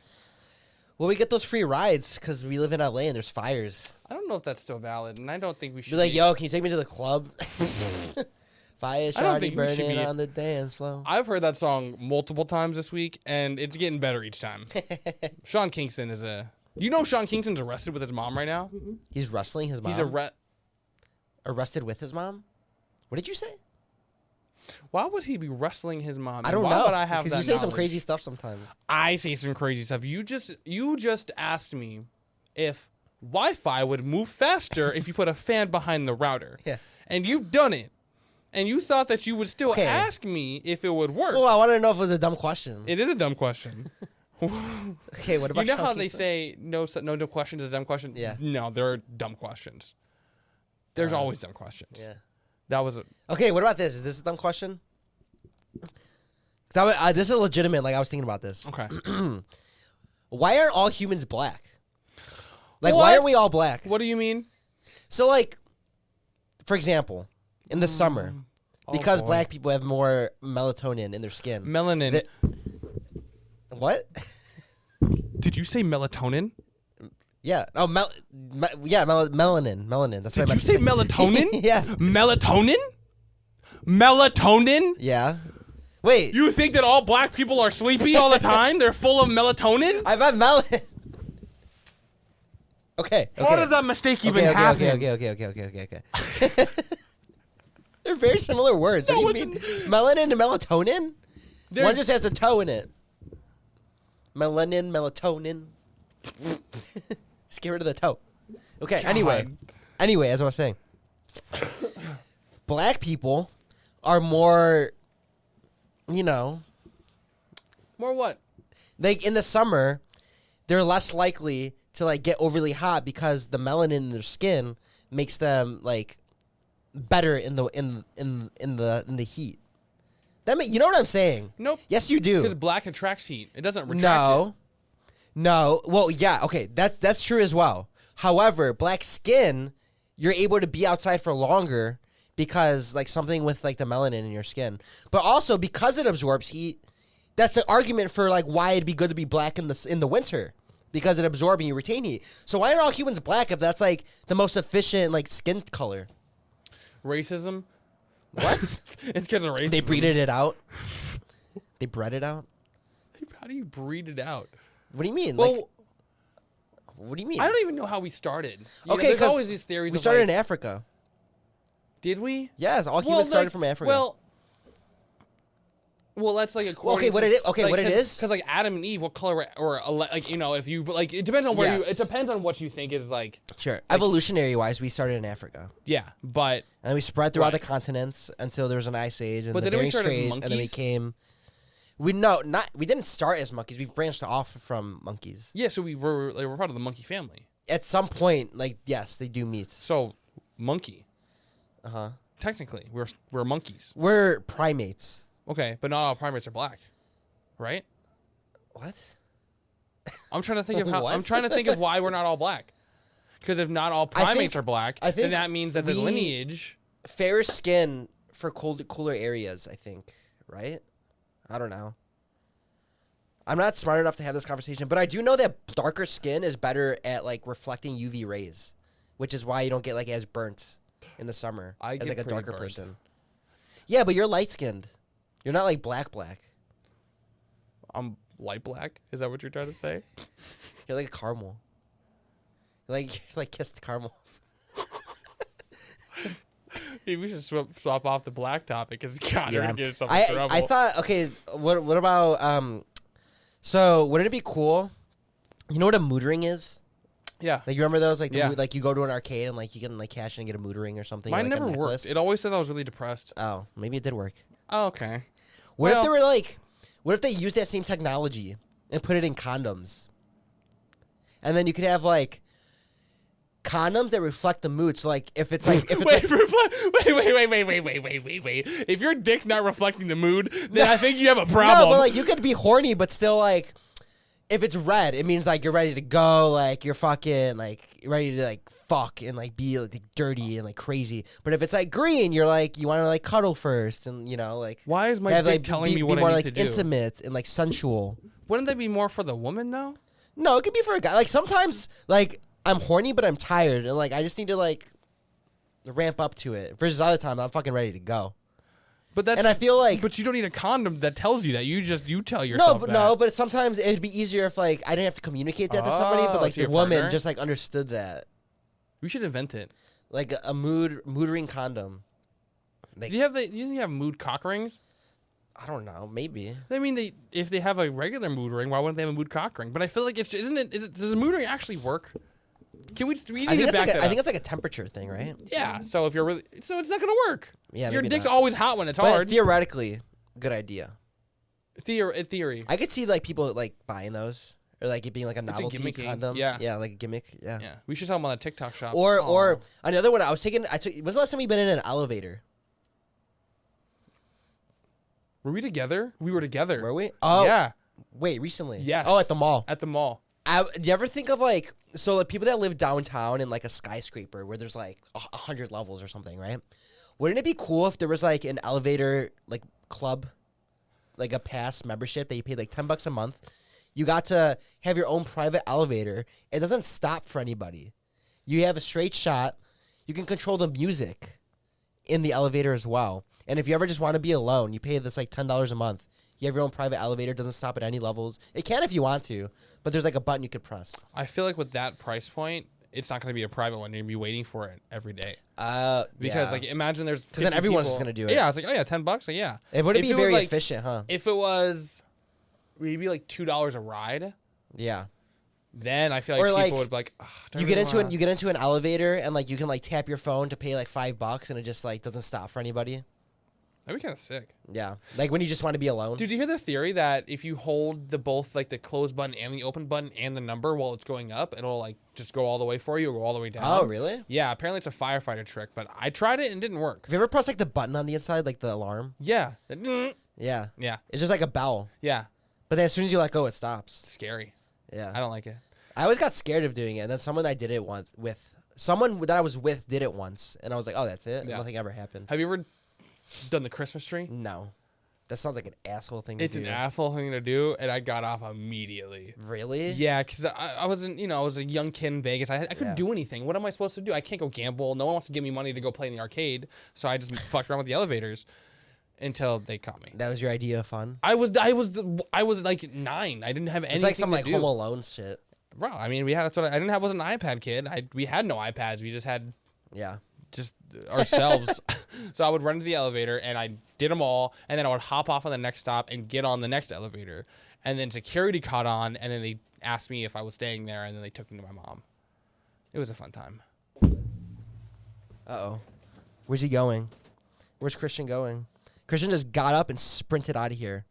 Speaker 1: Well, we get those free rides because we live in LA and there's fires.
Speaker 2: I don't know if that's still valid, and I don't think we should
Speaker 1: Be like, yo, can you take me to the club? Fire
Speaker 2: I don't
Speaker 1: shawty
Speaker 2: think we should
Speaker 1: burning
Speaker 2: be-
Speaker 1: on the dance floor.
Speaker 2: I've heard that song multiple times this week, and it's getting better each time. Sean Kingston is a... You know Sean Kingston's arrested with his mom right now?
Speaker 1: He's wrestling his mom.
Speaker 2: He's
Speaker 1: arrested with his mom? What did you say?
Speaker 2: Why would he be wrestling his mom?
Speaker 1: I
Speaker 2: And
Speaker 1: don't
Speaker 2: why
Speaker 1: know.
Speaker 2: would I have
Speaker 1: Because
Speaker 2: that
Speaker 1: you say some
Speaker 2: knowledge?
Speaker 1: crazy stuff sometimes.
Speaker 2: I say some crazy stuff. You just asked me if Wi-Fi would move faster if you put a fan behind the router.
Speaker 1: Yeah.
Speaker 2: And you've done it. And you thought that you would still
Speaker 1: Okay.
Speaker 2: ask me if it would work.
Speaker 1: Well, I want to know if it was a dumb question.
Speaker 2: It is a dumb question.
Speaker 1: Okay, what about
Speaker 2: You know
Speaker 1: Sean
Speaker 2: how they
Speaker 1: Kingston?
Speaker 2: say no dumb question is a dumb question?
Speaker 1: Yeah.
Speaker 2: No, there are dumb questions. There's always dumb questions.
Speaker 1: Yeah.
Speaker 2: That was a...
Speaker 1: Okay, what about this? Is this a dumb question? 'Cause this is legitimate. Like, I was thinking about this.
Speaker 2: Okay.
Speaker 1: Why aren't all humans black? Like,
Speaker 2: What?
Speaker 1: why aren't we all black?
Speaker 2: What do you mean?
Speaker 1: So, like, for example, in the summer, because
Speaker 2: boy.
Speaker 1: black people have more melatonin in their skin.
Speaker 2: Melanin.
Speaker 1: that- What?
Speaker 2: Did you say melatonin?
Speaker 1: Yeah. Oh, melanin. Melanin. That's what
Speaker 2: Did
Speaker 1: I
Speaker 2: you
Speaker 1: meant
Speaker 2: say
Speaker 1: to
Speaker 2: melatonin?
Speaker 1: Yeah.
Speaker 2: Melatonin? Melatonin?
Speaker 1: Yeah. Wait.
Speaker 2: You think that all black people are sleepy all the time? They're full of melatonin?
Speaker 1: I've had melanin. Okay.
Speaker 2: How did that mistake even
Speaker 1: okay,
Speaker 2: happen?
Speaker 1: Okay. They're very similar words.
Speaker 2: No,
Speaker 1: what do you mean? Melanin and melatonin? One just has the toe in it. Melanin, melatonin. Just get rid of the toe. Okay,
Speaker 2: God.
Speaker 1: Anyway, as I was saying. Black people are more,
Speaker 2: More what?
Speaker 1: like in the summer, they're less likely to like get overly hot because the melanin in their skin makes them like better in the heat. You know what I'm saying?
Speaker 2: Nope.
Speaker 1: Yes, you do.
Speaker 2: Because black attracts heat. It doesn't retract it.
Speaker 1: No. Well, yeah. Okay, that's true as well. However, black skin, you're able to be outside for longer because like something with like the melanin in your skin, but also because it absorbs heat. That's the argument for like why it'd be good to be black in the winter because it absorbs and you retain heat. So why aren't all humans black if that's like the most efficient like skin color?
Speaker 2: Racism?
Speaker 1: What?
Speaker 2: It's because of racism.
Speaker 1: They breeded it out. They bred it out.
Speaker 2: How do you breed it out?
Speaker 1: What do you mean?
Speaker 2: Well,
Speaker 1: like, what do you mean?
Speaker 2: I don't even know how we started. You know,
Speaker 1: Okay,
Speaker 2: there's
Speaker 1: 'cause
Speaker 2: always these theories.
Speaker 1: we
Speaker 2: of,
Speaker 1: started
Speaker 2: like,
Speaker 1: in Africa.
Speaker 2: Did we?
Speaker 1: Yes, all humans started from Africa.
Speaker 2: Well, that's like
Speaker 1: okay, what it is? Okay, what it is?
Speaker 2: Because like Adam and Eve, what color or like if you like it depends on where
Speaker 1: Yes.
Speaker 2: you. It depends on what you think is like.
Speaker 1: Sure. Evolutionary wise, we started in Africa.
Speaker 2: Yeah, but
Speaker 1: And we spread throughout
Speaker 2: Right.
Speaker 1: the continents until there was an ice age and
Speaker 2: But
Speaker 1: the
Speaker 2: didn't we
Speaker 1: Bering
Speaker 2: start as
Speaker 1: Strait, and then we
Speaker 2: monkeys?
Speaker 1: came. We didn't start as monkeys. We branched off from monkeys.
Speaker 2: yeah, so we're part of the monkey family.
Speaker 1: At some point, like yes, they do meet.
Speaker 2: So monkey.
Speaker 1: Uh-huh.
Speaker 2: Technically, we're monkeys.
Speaker 1: We're primates.
Speaker 2: Okay, but not all primates are black, right?
Speaker 1: What?
Speaker 2: I'm trying to think of how.
Speaker 1: What?
Speaker 2: I'm trying to think of why we're not all black. Because if not all primates are black, then that means that the lineage.
Speaker 1: Fairer skin for cooler areas, I think, right? I don't know. I'm not smart enough to have this conversation, but I do know that darker skin is better at like reflecting UV rays, which is why you don't get like as burnt in the summer as like a darker person. Yeah, but you're light skinned. You're not like black.
Speaker 2: I'm light black. Is that what you're trying to say?
Speaker 1: You're like a caramel. You're like kissed caramel.
Speaker 2: Maybe we should swap off the black topic because God, we're gonna get yourself in trouble.
Speaker 1: I thought, okay, what about so wouldn't it be cool? You know what a mood ring is?
Speaker 2: Yeah.
Speaker 1: Like you remember those? Like
Speaker 2: Yeah.
Speaker 1: like you go to an arcade and like you can like cash in and get a mood ring or something.
Speaker 2: Mine
Speaker 1: or, like,
Speaker 2: never
Speaker 1: a necklace.
Speaker 2: worked. It always said I was really depressed.
Speaker 1: Oh, maybe it did work.
Speaker 2: Oh, okay.
Speaker 1: What if they were like? What if they used that same technology and put it in condoms? And then you could have like condoms that reflect the mood. So like if it's like
Speaker 2: wait. If your dick's not reflecting the mood, then I think you have a problem.
Speaker 1: No, but like you could be horny, but still like if it's red, it means like you're ready to go, like you're fucking like ready to like fuck and like be like dirty and like crazy. But if it's like green, you're like you want to like cuddle first and you know like
Speaker 2: why is my dick telling me what I need
Speaker 1: like
Speaker 2: to do?
Speaker 1: Intimate and like sensual.
Speaker 2: Wouldn't that be more for the woman though?
Speaker 1: No, it could be for a guy. Like sometimes like I'm horny, but I'm tired and like I just need to like ramp up to it. Versus other times I'm fucking ready to go.
Speaker 2: But that's
Speaker 1: and I feel like,
Speaker 2: but you don't need a condom that tells you that. You tell yourself that.
Speaker 1: No, but sometimes it'd be easier if like I didn't have to communicate that to somebody, but like
Speaker 2: to
Speaker 1: the
Speaker 2: your
Speaker 1: woman
Speaker 2: partner?
Speaker 1: just like understood that.
Speaker 2: We should invent it.
Speaker 1: Like a mood ring condom. Like,
Speaker 2: Do you have mood cock rings?
Speaker 1: I don't know, maybe.
Speaker 2: I mean, if they have a regular mood ring, why wouldn't they have a mood cock ring? But I feel like does a mood ring actually work? Can we need
Speaker 1: I think
Speaker 2: to back that up.
Speaker 1: I think it's like a temperature thing, right?
Speaker 2: Yeah. So if you're it's not gonna work.
Speaker 1: Yeah,
Speaker 2: your
Speaker 1: maybe
Speaker 2: dick's
Speaker 1: not.
Speaker 2: always hot when it's
Speaker 1: But
Speaker 2: hard.
Speaker 1: theoretically, good idea.
Speaker 2: In theory.
Speaker 1: I could see like people like buying those or like it being like a novelty
Speaker 2: gimmicking,
Speaker 1: condom.
Speaker 2: yeah.
Speaker 1: Yeah, like a gimmick. Yeah.
Speaker 2: Yeah. We should sell them on the TikTok shop.
Speaker 1: Or another one. When's the last time you've been in an elevator?
Speaker 2: Were we together? We were together.
Speaker 1: Were we? Oh
Speaker 2: yeah.
Speaker 1: Wait, recently?
Speaker 2: Yes.
Speaker 1: Oh, at the mall.
Speaker 2: At the mall.
Speaker 1: Do you ever think of like like people that live downtown in like a skyscraper where there's like 100 levels or something, right? Wouldn't it be cool if there was like an elevator like club, like a pass membership that you paid like $10 a month? You got to have your own private elevator. It doesn't stop for anybody. You have a straight shot. You can control the music in the elevator as well. And if you ever just want to be alone, you pay this like $10 a month. You have your own private elevator. It doesn't stop at any levels. It can if you want to, but there's like a button you could press.
Speaker 2: I feel like with that price point, it's not going to be a private one. You're going to be waiting for it every day. Because like imagine there's
Speaker 1: because then everyone's just going to do it.
Speaker 2: Yeah, it's like, oh yeah, $10. Like, yeah.
Speaker 1: It wouldn't be very efficient, huh?
Speaker 2: If it was maybe like $2 a ride.
Speaker 1: Yeah.
Speaker 2: Then I feel like
Speaker 1: or
Speaker 2: people would be like, oh,
Speaker 1: you get into an elevator and like you can like tap your phone to pay like $5 and it just like doesn't stop for anybody.
Speaker 2: That'd be kind of sick.
Speaker 1: Yeah, like when you just want to be alone.
Speaker 2: Dude, do you hear the theory that if you hold both like the close button and the open button and the number while it's going up, it'll like just go all the way for you or go all the way down?
Speaker 1: Oh, really?
Speaker 2: Yeah, apparently it's a firefighter trick, but I tried it and it didn't work.
Speaker 1: Have you ever pressed like the button on the inside, like the alarm?
Speaker 2: Yeah.
Speaker 1: Yeah.
Speaker 2: Yeah.
Speaker 1: It's just like a bell.
Speaker 2: Yeah.
Speaker 1: But then as soon as you let go, it stops.
Speaker 2: It's scary.
Speaker 1: Yeah.
Speaker 2: I don't like it.
Speaker 1: I always got scared of doing it, and then someone I did it once with, someone that I was with did it once, and I was like, oh, that's it? And
Speaker 2: Yeah.
Speaker 1: nothing ever happened.
Speaker 2: Have you ever done the Christmas tree?
Speaker 1: No. That sounds like an asshole thing to do.
Speaker 2: It's an asshole thing to do, and I got off immediately.
Speaker 1: Really?
Speaker 2: Yeah, because I wasn't, I was a young kid in Vegas. I couldn't do anything. What am I supposed to do? I can't go gamble. No one wants to give me money to go play in the arcade, so I just fucked around with the elevators until they caught me.
Speaker 1: That was your idea of fun?
Speaker 2: I was like 9. I didn't have anything.
Speaker 1: It's like some
Speaker 2: to
Speaker 1: like
Speaker 2: do.
Speaker 1: Home Alone shit.
Speaker 2: Bro, I mean, I wasn't an iPad kid. We had no iPads. We just had just ourselves. So I would run to the elevator and I did them all, and then I would hop off on the next stop and get on the next elevator, and then security caught on, and then they asked me if I was staying there, and then they took me to my mom. It was a fun time.
Speaker 1: Uh-oh. Where's he going? Where's Christian going? Christian just got up and sprinted out of here.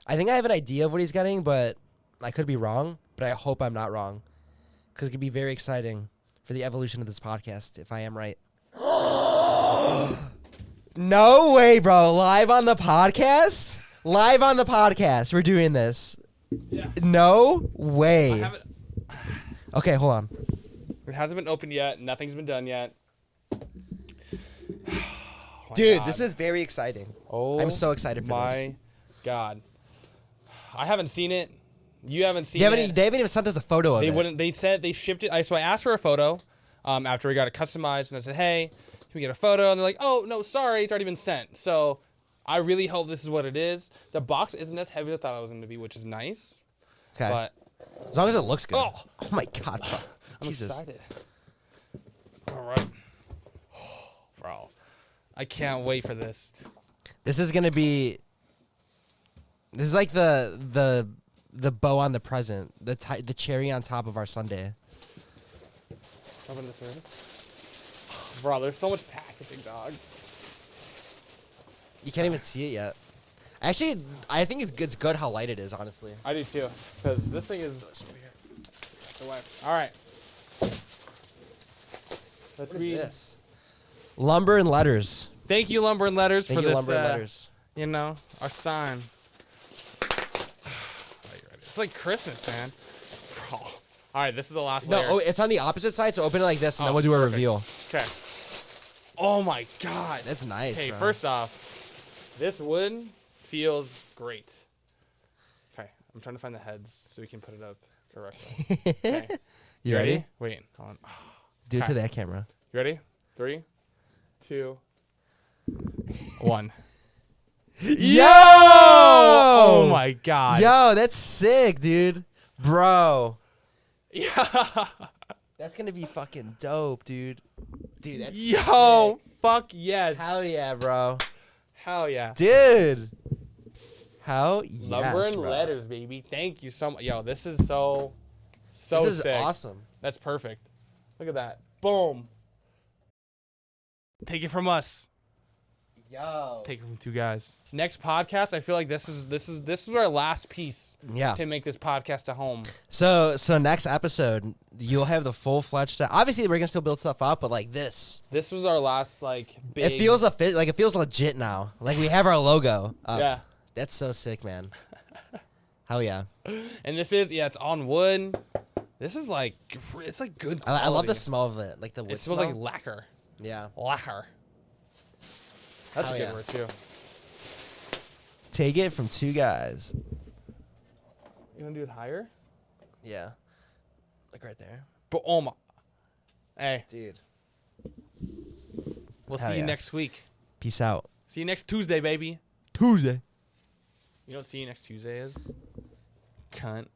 Speaker 1: I think I have an idea of what he's getting, but I could be wrong, but I hope I'm not wrong, because it could be very exciting for the evolution of this podcast if I am right. No way, bro. Live on the podcast? Live on the podcast. We're doing this.
Speaker 2: Yeah.
Speaker 1: No
Speaker 2: I
Speaker 1: way.
Speaker 2: haven't.
Speaker 1: Okay, hold on.
Speaker 2: It hasn't been opened yet. Nothing's been done yet. Oh my
Speaker 1: Dude,
Speaker 2: God.
Speaker 1: this is very exciting.
Speaker 2: Oh,
Speaker 1: I'm so excited for
Speaker 2: my
Speaker 1: this.
Speaker 2: God. I haven't seen it. You haven't seen
Speaker 1: They haven't,
Speaker 2: it.
Speaker 1: they haven't even sent us a photo of
Speaker 2: They
Speaker 1: it.
Speaker 2: wouldn't. They said they shipped it. So I asked for a photo after we got it customized, and I said, "Hey, can we get a photo?" And they're like, "Oh no, sorry, it's already been sent." So I really hope this is what it is. The box isn't as heavy as I thought it was going to be, which is nice.
Speaker 1: Okay.
Speaker 2: But
Speaker 1: As long as it looks good.
Speaker 2: Oh.
Speaker 1: Oh my God, bro.
Speaker 2: I'm
Speaker 1: Jesus.
Speaker 2: excited. All right, bro. I can't wait for this.
Speaker 1: This is gonna be. This is like the bow on the present, the cherry on top of our sundae.
Speaker 2: Open this in. Bro, there's so much packaging, dog.
Speaker 1: You can't even see it yet. Actually, I think it's good how light it is. Honestly.
Speaker 2: I do too, because this thing is. All right. Let's
Speaker 1: What is
Speaker 2: read.
Speaker 1: this? Lumber and letters.
Speaker 2: Thank you, Lumber and Letters,
Speaker 1: Thank
Speaker 2: for
Speaker 1: you,
Speaker 2: this.
Speaker 1: Lumber and Letters.
Speaker 2: You know, our sign. It's like Christmas, man. Bro. All right, this is the last
Speaker 1: No,
Speaker 2: layer.
Speaker 1: oh, it's on the opposite side, so open it like this, and then
Speaker 2: Oh,
Speaker 1: we'll do a
Speaker 2: perfect.
Speaker 1: reveal.
Speaker 2: Okay. Oh my God.
Speaker 1: That's nice.
Speaker 2: Okay,
Speaker 1: bro.
Speaker 2: first off, this wood feels great. Okay, I'm trying to find the heads so we can put it up correctly. Okay.
Speaker 1: You ready?
Speaker 2: Wait, hold on.
Speaker 1: Do it to
Speaker 2: Okay.
Speaker 1: that camera.
Speaker 2: You ready? 3, 2, 1.
Speaker 1: Yo!
Speaker 2: Oh my God.
Speaker 1: Yo, that's sick, dude. Bro.
Speaker 2: Yeah.
Speaker 1: That's gonna be fucking dope, dude. Dude, that's
Speaker 2: Yo.
Speaker 1: sick.
Speaker 2: Fuck yes.
Speaker 1: Hell yeah, bro.
Speaker 2: Hell yeah.
Speaker 1: Dude. Hell yes,
Speaker 2: Lumber and
Speaker 1: bro.
Speaker 2: Letters, baby. Thank you so much. Yo, this is so
Speaker 1: This is
Speaker 2: sick.
Speaker 1: awesome.
Speaker 2: That's perfect. Look at that. Boom. Take it from us.
Speaker 1: Yo.
Speaker 2: Take it from two guys. Next podcast, I feel like this is our last piece
Speaker 1: Yeah.
Speaker 2: to make this podcast a home.
Speaker 1: So next episode, you'll have the full-fledged set. Obviously, we're gonna still build stuff up, but like this,
Speaker 2: This was our last like big.
Speaker 1: it feels it feels legit now. Like we have our logo up.
Speaker 2: Yeah.
Speaker 1: That's so sick, man. Hell yeah.
Speaker 2: And this is it's on wood. This is like it's like good.
Speaker 1: I love
Speaker 2: quality.
Speaker 1: the smell of it, like the wood
Speaker 2: It smells
Speaker 1: smell.
Speaker 2: like lacquer.
Speaker 1: Yeah.
Speaker 2: Lacquer. That's
Speaker 1: Hell
Speaker 2: a good
Speaker 1: yeah.
Speaker 2: word too.
Speaker 1: Take it from two guys.
Speaker 2: You wanna do it higher?
Speaker 1: Yeah. Like right there.
Speaker 2: But oh my. Hey,
Speaker 1: Dude.
Speaker 2: we'll
Speaker 1: Hell
Speaker 2: see you
Speaker 1: yeah.
Speaker 2: next week.
Speaker 1: Peace out.
Speaker 2: See you next Tuesday, baby.
Speaker 1: Tuesday.
Speaker 2: You know what see you next Tuesday is? Cunt.